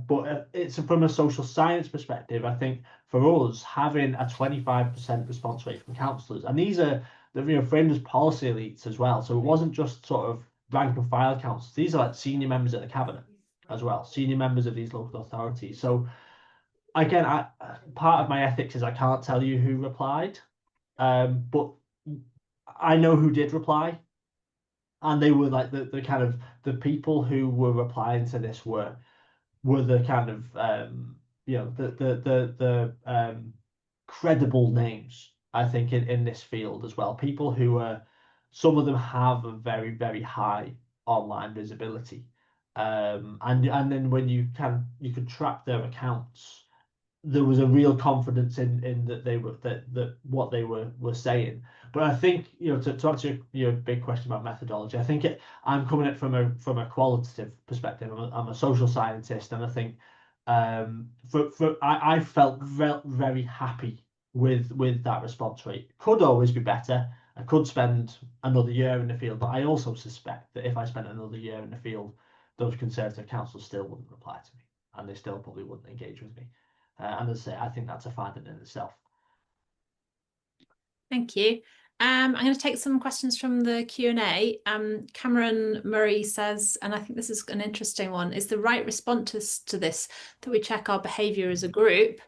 But it's from a social science perspective. I think for us, having a 25% response rate from counsellors, and these are framed as policy elites as well. So it wasn't just sort of rank and file counsellors. These are like senior members of the cabinet as well, senior members of these local authorities. So again, part of my ethics is I can't tell you who replied, but I know who did reply, and they were like the kind of the people who were replying to this were the kind of the credible names, I think, in this field as well. People who are, some of them have a very, very high online visibility, and then when you could track their accounts, there was a real confidence in that they were that what they were saying. But I think to answer your big question about methodology, I think I'm coming at it from a qualitative perspective. I'm a social scientist, and I think I felt very happy with that response rate. Could always be better. I could spend another year in the field, but I also suspect that if I spent another year in the field, those Conservative councils still wouldn't reply to me, and they still probably wouldn't engage with me. And as I say, I think that's a finding in itself. Thank you. I'm going to take some questions from the Q&A. Cameron Murray says, and I think this is an interesting one, is the right response to this that we check our behaviour as a group,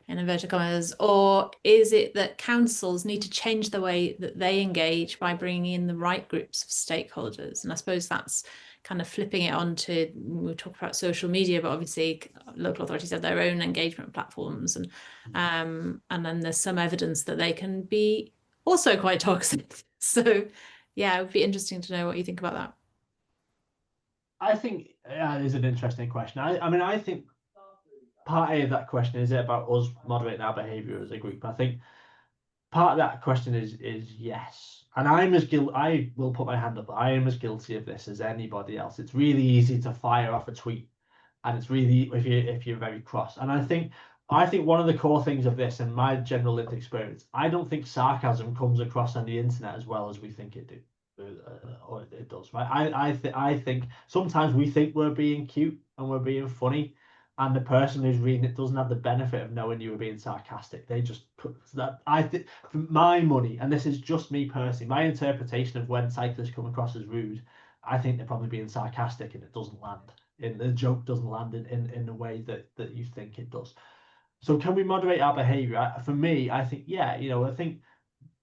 in inverted commas, or is it that councils need to change the way that they engage by bringing in the right groups of stakeholders? And I suppose that's kind of flipping it onto, we'll talk about social media, but obviously local authorities have their own engagement platforms, and then there's some evidence that they can be also quite toxic. So yeah, it would be interesting to know what you think about that. I think it is an interesting question. I mean, I think part A of that question is it about us moderating our behaviour as a group. I think part of that question is yes, and I will put my hand up. I am as guilty of this as anybody else. It's really easy to fire off a tweet, and it's really if you're very cross. And I think one of the core things of this, and my general lived experience, I don't think sarcasm comes across on the internet as well as we think it or it does. Right? I think sometimes we think we're being cute and we're being funny, and the person who's reading it doesn't have the benefit of knowing you were being sarcastic. They just put that. I think, for my money, and this is just me personally, my interpretation of when cyclists come across as rude, I think they're probably being sarcastic, and it doesn't land. The joke doesn't land in the way that you think it does. So can we moderate our behaviour? For me, I think I think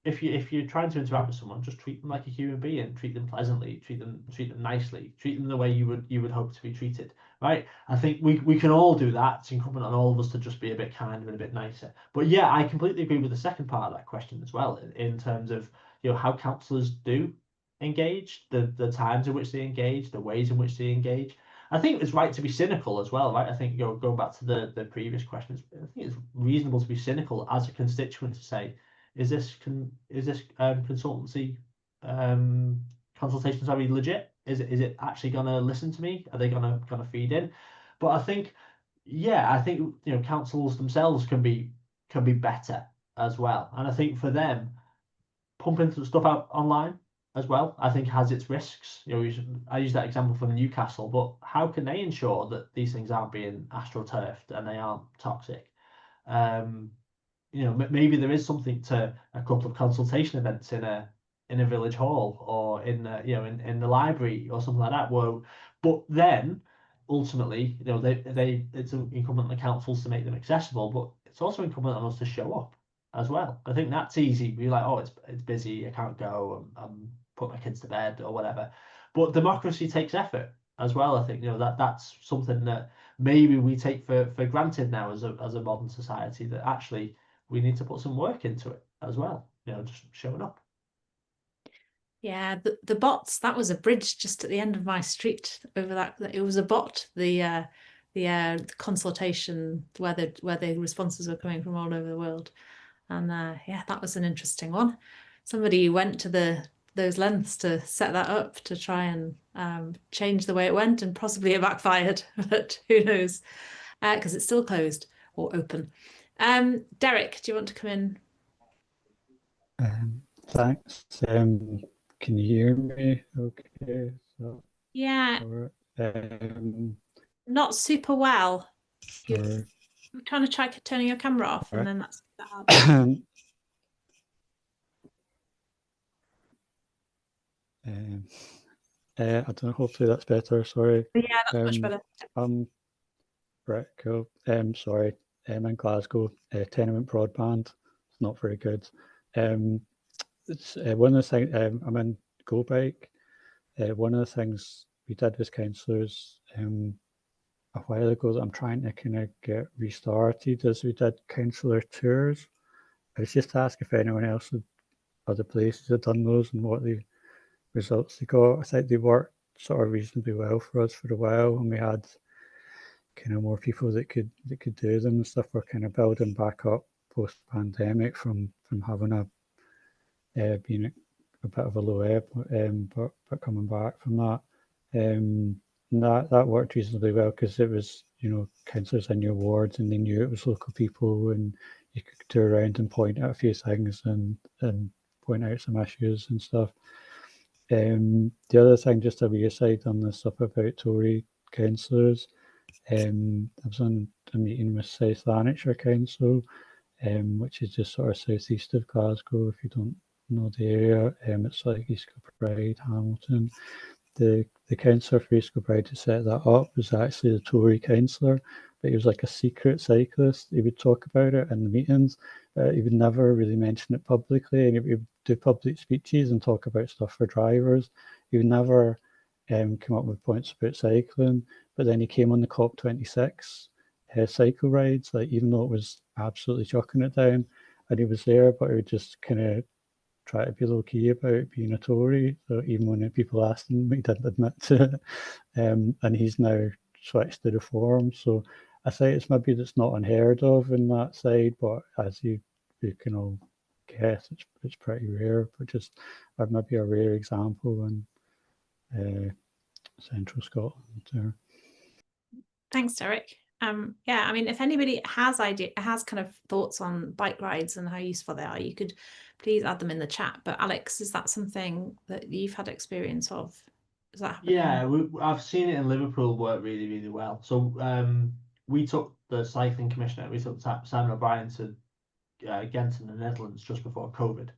if you're trying to interact with someone, just treat them like a human being, treat them pleasantly, treat them nicely, treat them the way you would hope to be treated, right? I think we can all do that. It's incumbent on all of us to just be a bit kinder and a bit nicer. But yeah, I completely agree with the second part of that question as well, in terms of how councillors do engage, the times in which they engage, the ways in which they engage. I think it's right to be cynical as well, right? I think going back to the previous questions, I think it's reasonable to be cynical as a constituent to say, is this consultancy consultations legit? Is it actually going to listen to me? Are they going to feed in? But I think councils themselves can be better as well, and I think for them, pumping stuff out online as well, I think has its risks. I use that example from Newcastle, but how can they ensure that these things aren't being astroturfed and they aren't toxic? Maybe there is something to a couple of consultation events in a village hall or in the library or something like that. But then ultimately, it's incumbent on the councils to make them accessible, but it's also incumbent on us to show up as well. I think that's easy. Be like, oh, it's busy, I can't go, I'm put my kids to bed or whatever. But democracy takes effort as well. I think that's something that maybe we take for granted now as a modern society, that actually we need to put some work into it as well, just showing up. Yeah, the bots, that was a bridge just at the end of my street over that. It was a bot, the consultation where the responses were coming from all over the world. And yeah, that was an interesting one. Somebody went to those lengths to set that up to try and change the way it went, and possibly it backfired, but who knows? Because it's still closed or open. Derek, do you want to come in? Thanks. Can you hear me? Okay. So, Yeah, um, not super well. sorry. I'm trying to try turning your camera off, and Right. then that helps. I don't know, hopefully that's better. Sorry. Yeah, that's much better. Right, cool. Sorry. I'm in Glasgow. Tenement broadband. It's not very good. It's one of the things. I'm in Go Bike. One of the things we did as councillors a while ago that I'm trying to kind of get restarted is we did councillor tours. I was just to ask if anyone else had other places had done those and what the results they got. I think they worked sort of reasonably well for us for a while, and we had kind of more people that could do them and stuff. We're kind of building back up post pandemic from having being a bit of a low ebb, but coming back from that. And that worked reasonably well because it was, councillors in your wards and they knew it was local people, and you could go around and point out a few things and point out some issues and stuff. The other thing, just a wee aside on the stuff about Tory councillors, I was on a meeting with South Lanarkshire Council, which is just sort of southeast of Glasgow, if you don't know the area. It's like East Kilbride, Hamilton. The councillor for East Kilbride to set that up was actually the Tory councillor, but he was like a secret cyclist. He would talk about it in the meetings, but he would never really mention it publicly, and he would do public speeches and talk about stuff for drivers. He would never come up with points about cycling, but then he came on the COP26 cycle rides, like even though it was absolutely chucking it down, and he was there, but he would just kind of try to be low key about being a Tory. So even when people asked him, he didn't admit to it. And he's now switched to Reform. So I say it's maybe that's not unheard of in that side, but as you can all guess, it's pretty rare. But just maybe a rare example in Central Scotland there. Thanks, Derek. Yeah, I mean, if anybody has kind of thoughts on bike rides and how useful they are, you could please add them in the chat. But Alex, is that something that you've had experience of? Is that happening? Yeah, I've seen it in Liverpool work really, really well. So we took the cycling commissioner, we took Simon O'Brien to Ghent in the Netherlands just before COVID,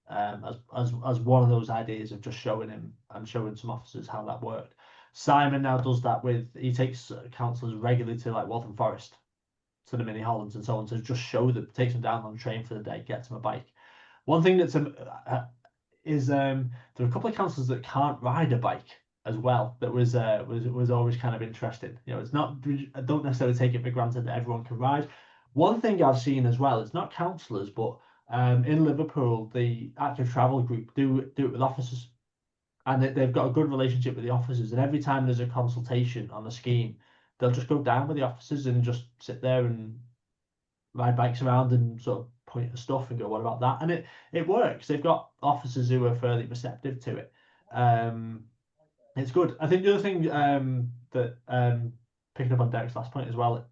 as one of those ideas of just showing him and showing some officers how that worked. Simon now does that he takes councillors regularly to like Waltham Forest, to the mini Hollands and so on, to just show them, takes them down on the train for the day, gets them a bike. One thing that's is there are a couple of councillors that can't ride a bike as well. That was always kind of interesting. It's not, I don't necessarily take it for granted that everyone can ride. One thing I've seen as well, it's not councillors, but in Liverpool, the active travel group do it with officers, and they've got a good relationship with the officers. And every time there's a consultation on a scheme, they'll just go down with the officers and just sit there and ride bikes around and sort of point at stuff and go, what about that? And it works. They've got officers who are fairly receptive to it. It's good. I think the other thing that picking up on Derek's last point as well,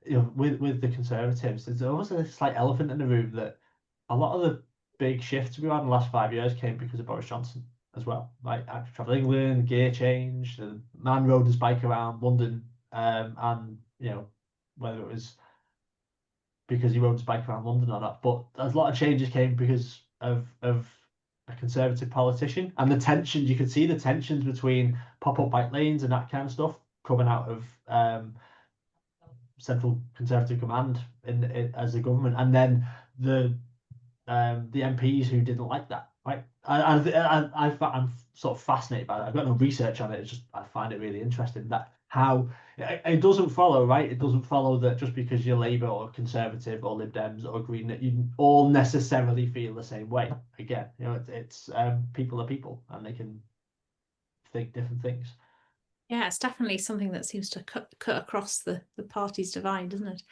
with the Conservatives, there's almost a slight elephant in the room that a lot of the big shifts we've had in the last 5 years came because of Boris Johnson as well. Like Active Travel England, gear change, the man rode his bike around London, and whether it was because he rode his bike around London or not, but a lot of changes came because of a Conservative politician, and the tensions, you could see the tensions between pop-up bike lanes and that kind of stuff coming out of Central Conservative Command as a government, and then the MPs who didn't like that. Right, I'm sort of fascinated by it. I've got no research on it. It's just I find it really interesting that how it doesn't follow, right? It doesn't follow that just because you're Labour or Conservative or Lib Dems or Green that you all necessarily feel the same way. Again, you know, it's people are people and they can think different things. Yeah, it's definitely something that seems to cut across the parties divide, doesn't it?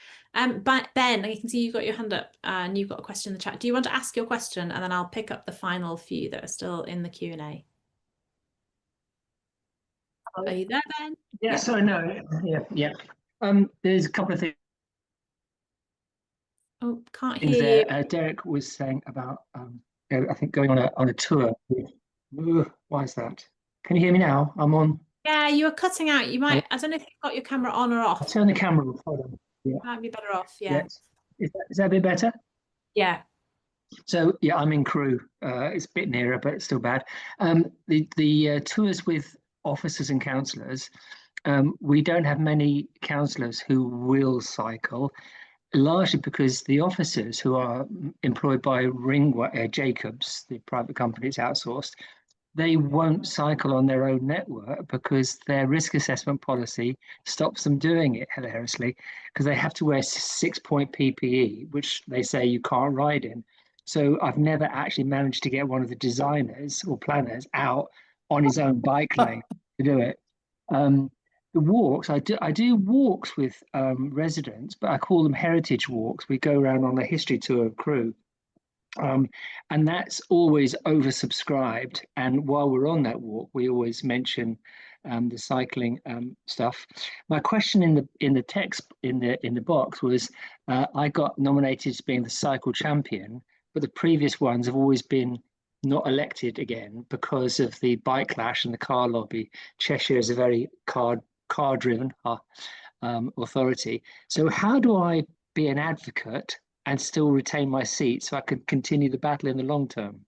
But Ben, I can see you've got your hand up and you've got a question in the chat. Do you want to ask your question and then I'll pick up the final few that are still in the Q&A? Are you there, Ben? Yeah, so no, yeah. There's a couple of things Oh, can't hear you. there. Derek was saying about, I think going on a tour. Why is that? Can you hear me now? I'm on. Yeah, you were cutting out. You might, I don't know if you've got your camera on or I'll off. turn the camera off. Hold on. Yeah. Might be better off, yeah. Yes. Is that a bit better? Yeah. So yeah, I'm in Crewe. It's a bit nearer, but it's still bad. The tours with officers and councillors, we don't have many councillors who will cycle, largely because the officers who are employed by Jacobs, the private company that's outsourced, they won't cycle on their own network because their risk assessment policy stops them doing it, hilariously, because they have to wear 6-point PPE, which they say you can't ride in. So I've never actually managed to get one of the designers or planners out on his own bike lane to do it. The walks, I do walks with residents, but I call them heritage walks. We go around on a history tour of Crewe. And that's always oversubscribed. And while we're on that walk, we always mention the cycling stuff. My question in the text in the box was, I got nominated as being the cycle champion, but the previous ones have always been not elected again because of the bike clash and the car lobby. Cheshire is a very car driven authority. So how do I be an advocate and still retain my seat so I can continue the battle in the long term?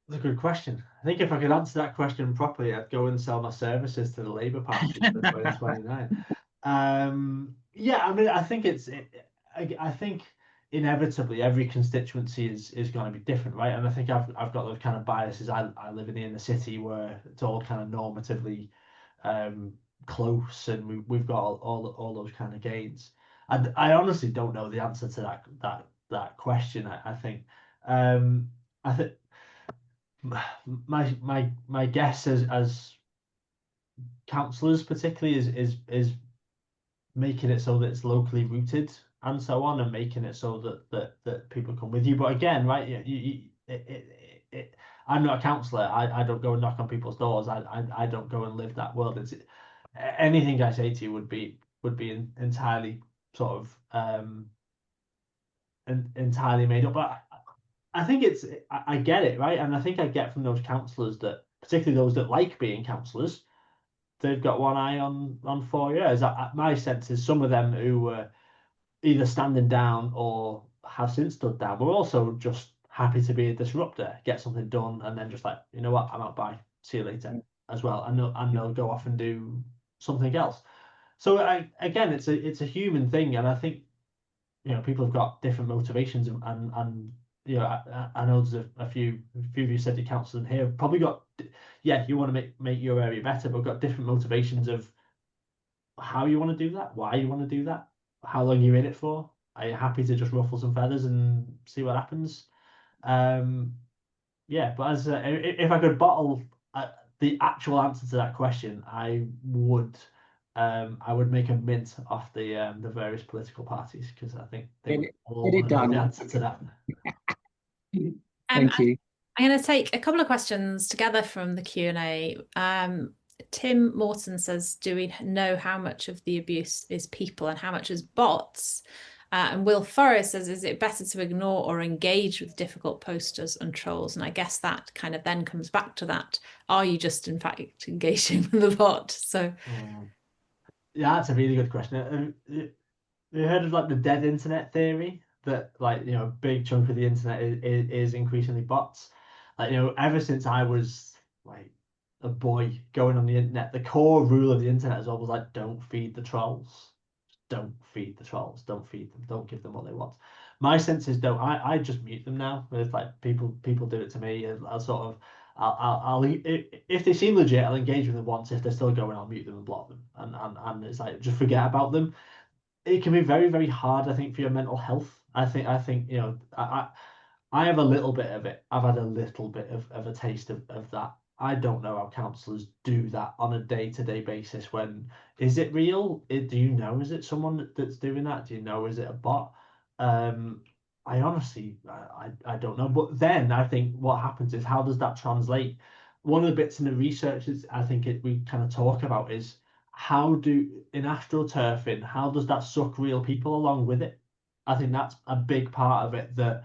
That's a good question. I think if I could answer that question properly, I'd go and sell my services to the Labour Party for 2029. Yeah, I mean, I think I think inevitably every constituency is going to be different, right? And I think I've got those kind of biases. I live in the inner city where it's all kind of normatively close, and we've got all those kind of gains. And I honestly don't know the answer to that question. I think my guess as councillors particularly is making it so that it's locally rooted and so on, and making it so that people come with you. But again, right, I'm not a councillor. I don't go and knock on people's doors. I don't go and live that world. It's anything I say to you would be entirely sort of entirely made up. But I think I get it, right? And I think I get from those councillors that, particularly those that like being councillors, they've got one eye on 4 years. My sense is some of them who were either standing down or have since stood down were also just happy to be a disruptor, get something done, and then just like, you know what, I'm out, bye, see you later as well. And they'll go off and do something else. So again, it's a human thing, and I think, you know, people have got different motivations, and you know, I know there's a few of you city councillors in here have probably got, yeah, you want to make your area better, but got different motivations of how you want to do that, why you want to do that, how long you're in it for. Are you happy to just ruffle some feathers and see what happens? Yeah, but as if I could bottle the actual answer to that question, I would make a mint off the various political parties, because I think they would all want to know the answer to that. Thank you. I'm going to take a couple of questions together from the Q&A. Tim Morton says, do we know how much of the abuse is people and how much is bots? And Will Forrest says, is it better to ignore or engage with difficult posters and trolls? And I guess that kind of then comes back to that. Are you just, in fact, engaging with the bot? So, yeah, that's a really good question. You heard of like the dead internet theory, that, like, you know, a big chunk of the internet is increasingly bots. Like, you know, ever since I was like a boy going on the internet, the core rule of the internet is always like, don't feed the trolls. Don't feed the trolls. Don't feed them. Don't give them what they want. My sense is, I just mute them now. It's like people do it to me. if they seem legit, I'll engage with them once. If they're still going, I'll mute them and block them, and it's like just forget about them. It can be very, very hard, I think, for your mental health. I think you know, I have a little bit of it. I've had a little bit of a taste of that. I don't know how counsellors do that on a day-to-day basis. When is it real? Do you know? Is it someone that's doing that? Do you know? Is it a bot? I honestly, I don't know. But then I think what happens is, how does that translate? One of the bits in the research is, I think we kind of talk about is, how do, in astroturfing, how does that suck real people along with it? I think that's a big part of it, that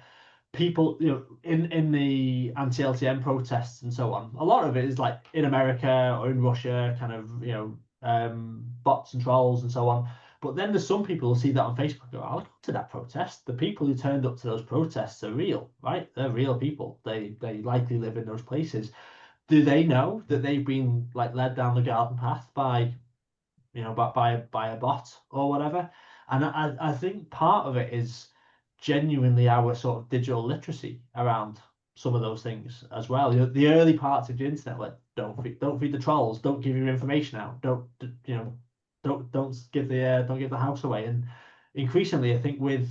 people, you know, in the anti-LTM protests and so on, a lot of it is like in America or in Russia, kind of, you know, bots and trolls and so on. But then there's some people who see that on Facebook and go, I'll go to that protest. The people who turned up to those protests are real, right? They're real people. They likely live in those places. Do they know that they've been like led down the garden path by, you know, by a bot or whatever? And I think part of it is genuinely our sort of digital literacy around some of those things as well. You know, the early parts of the internet, like don't feed the trolls, don't give your information out, don't give the house away. And increasingly, I think with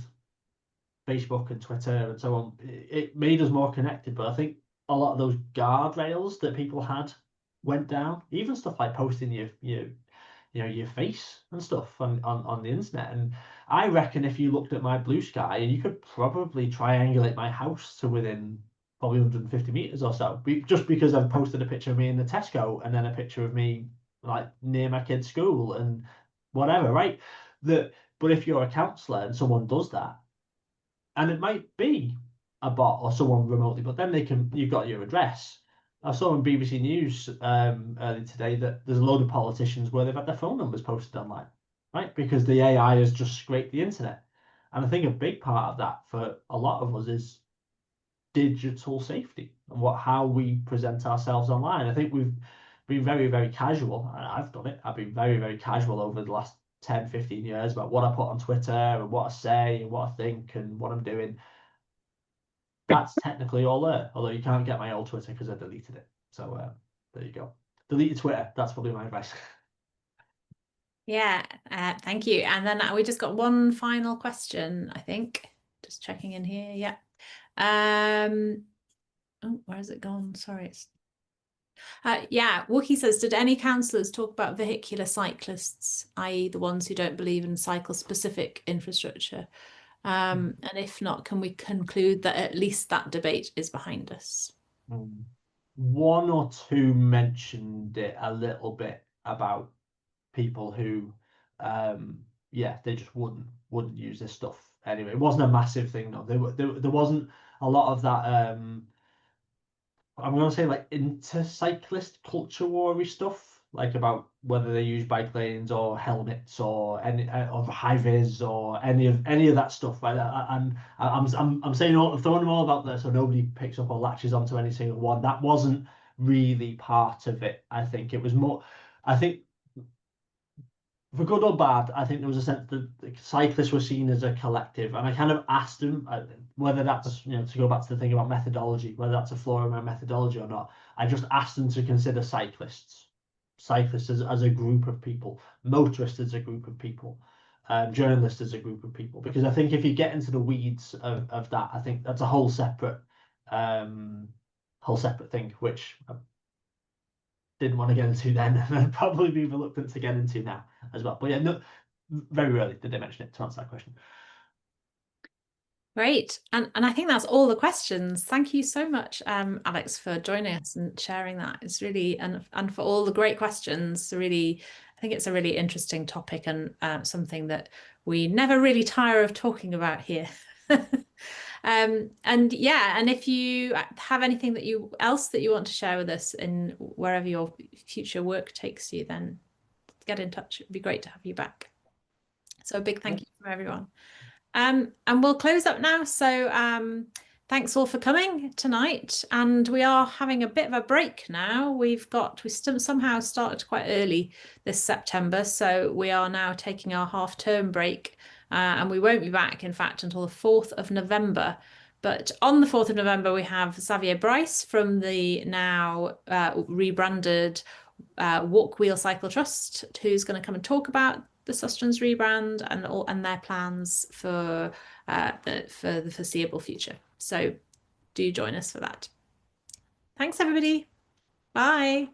Facebook and Twitter and so on, it made us more connected. But I think a lot of those guardrails that people had went down. Even stuff like posting your face and stuff on the internet. And I reckon if you looked at my blue sky, you could probably triangulate my house to within probably 150 meters or so, just because I've posted a picture of me in the Tesco and then a picture of me like near my kid's school and whatever, right? But if you're a counsellor and someone does that, and it might be a bot or someone remotely, but then you've got your address. I saw on BBC News earlier today that there's a load of politicians where they've had their phone numbers posted online, right? Because the AI has just scraped the internet. And I think a big part of that for a lot of us is digital safety and how we present ourselves online. I think we've been very, very casual, and I've done it. I've been very, very casual over the last 10, 15 years about what I put on Twitter and what I say and what I think and what I'm doing. That's technically all there, although you can't get my old Twitter because I deleted it. So there you go. Delete your Twitter. That's probably my advice. Yeah, thank you. And then we just got one final question, I think. Just checking in here. Yeah. Oh, where has it gone? Sorry. Yeah, Wookie says, did any councillors talk about vehicular cyclists, i.e. the ones who don't believe in cycle-specific infrastructure? And if not, can we conclude that at least that debate is behind us? One or two mentioned it a little bit about people who, they just wouldn't use this stuff anyway. It wasn't a massive thing, no. There wasn't a lot of that. I'm going to say like inter-cyclist culture war-y stuff, like about whether they use bike lanes or helmets or any of high vis or any of that stuff. Right? And I'm saying I'm throwing them all about there so nobody picks up or latches onto any single one. That wasn't really part of it. I think it was more. I think for good or bad, I think there was a sense that the cyclists were seen as a collective, and I kind of asked them whether that's, you know, to go back to the thing about methodology, whether that's a flaw in my methodology or not. I just asked them to consider cyclists as a group of people, motorists as a group of people, journalists as a group of people, because I think if you get into the weeds of that, I think that's a whole separate thing, which didn't want to get into then, and I'd probably be reluctant to get into now as well. But yeah, no, very rarely did they mention it to answer that question. Great. And I think that's all the questions. Thank you so much, Alex, for joining us and sharing that. It's really, and for all the great questions. Really, I think it's a really interesting topic and something that we never really tire of talking about here. And yeah, and if you have anything else that you want to share with us in wherever your future work takes you, then get in touch. It'd be great to have you back. So a big thank you from everyone. And we'll close up now. So thanks all for coming tonight. And we are having a bit of a break now. We somehow started quite early this September. So we are now taking our half-term break. And we won't be back, in fact, until the 4th of November But on the 4th of November, we have Xavier Bryce from the now rebranded Walk Wheel Cycle Trust, who's going to come and talk about the Susterns rebrand and their plans for the foreseeable future. So do join us for that. Thanks, everybody. Bye.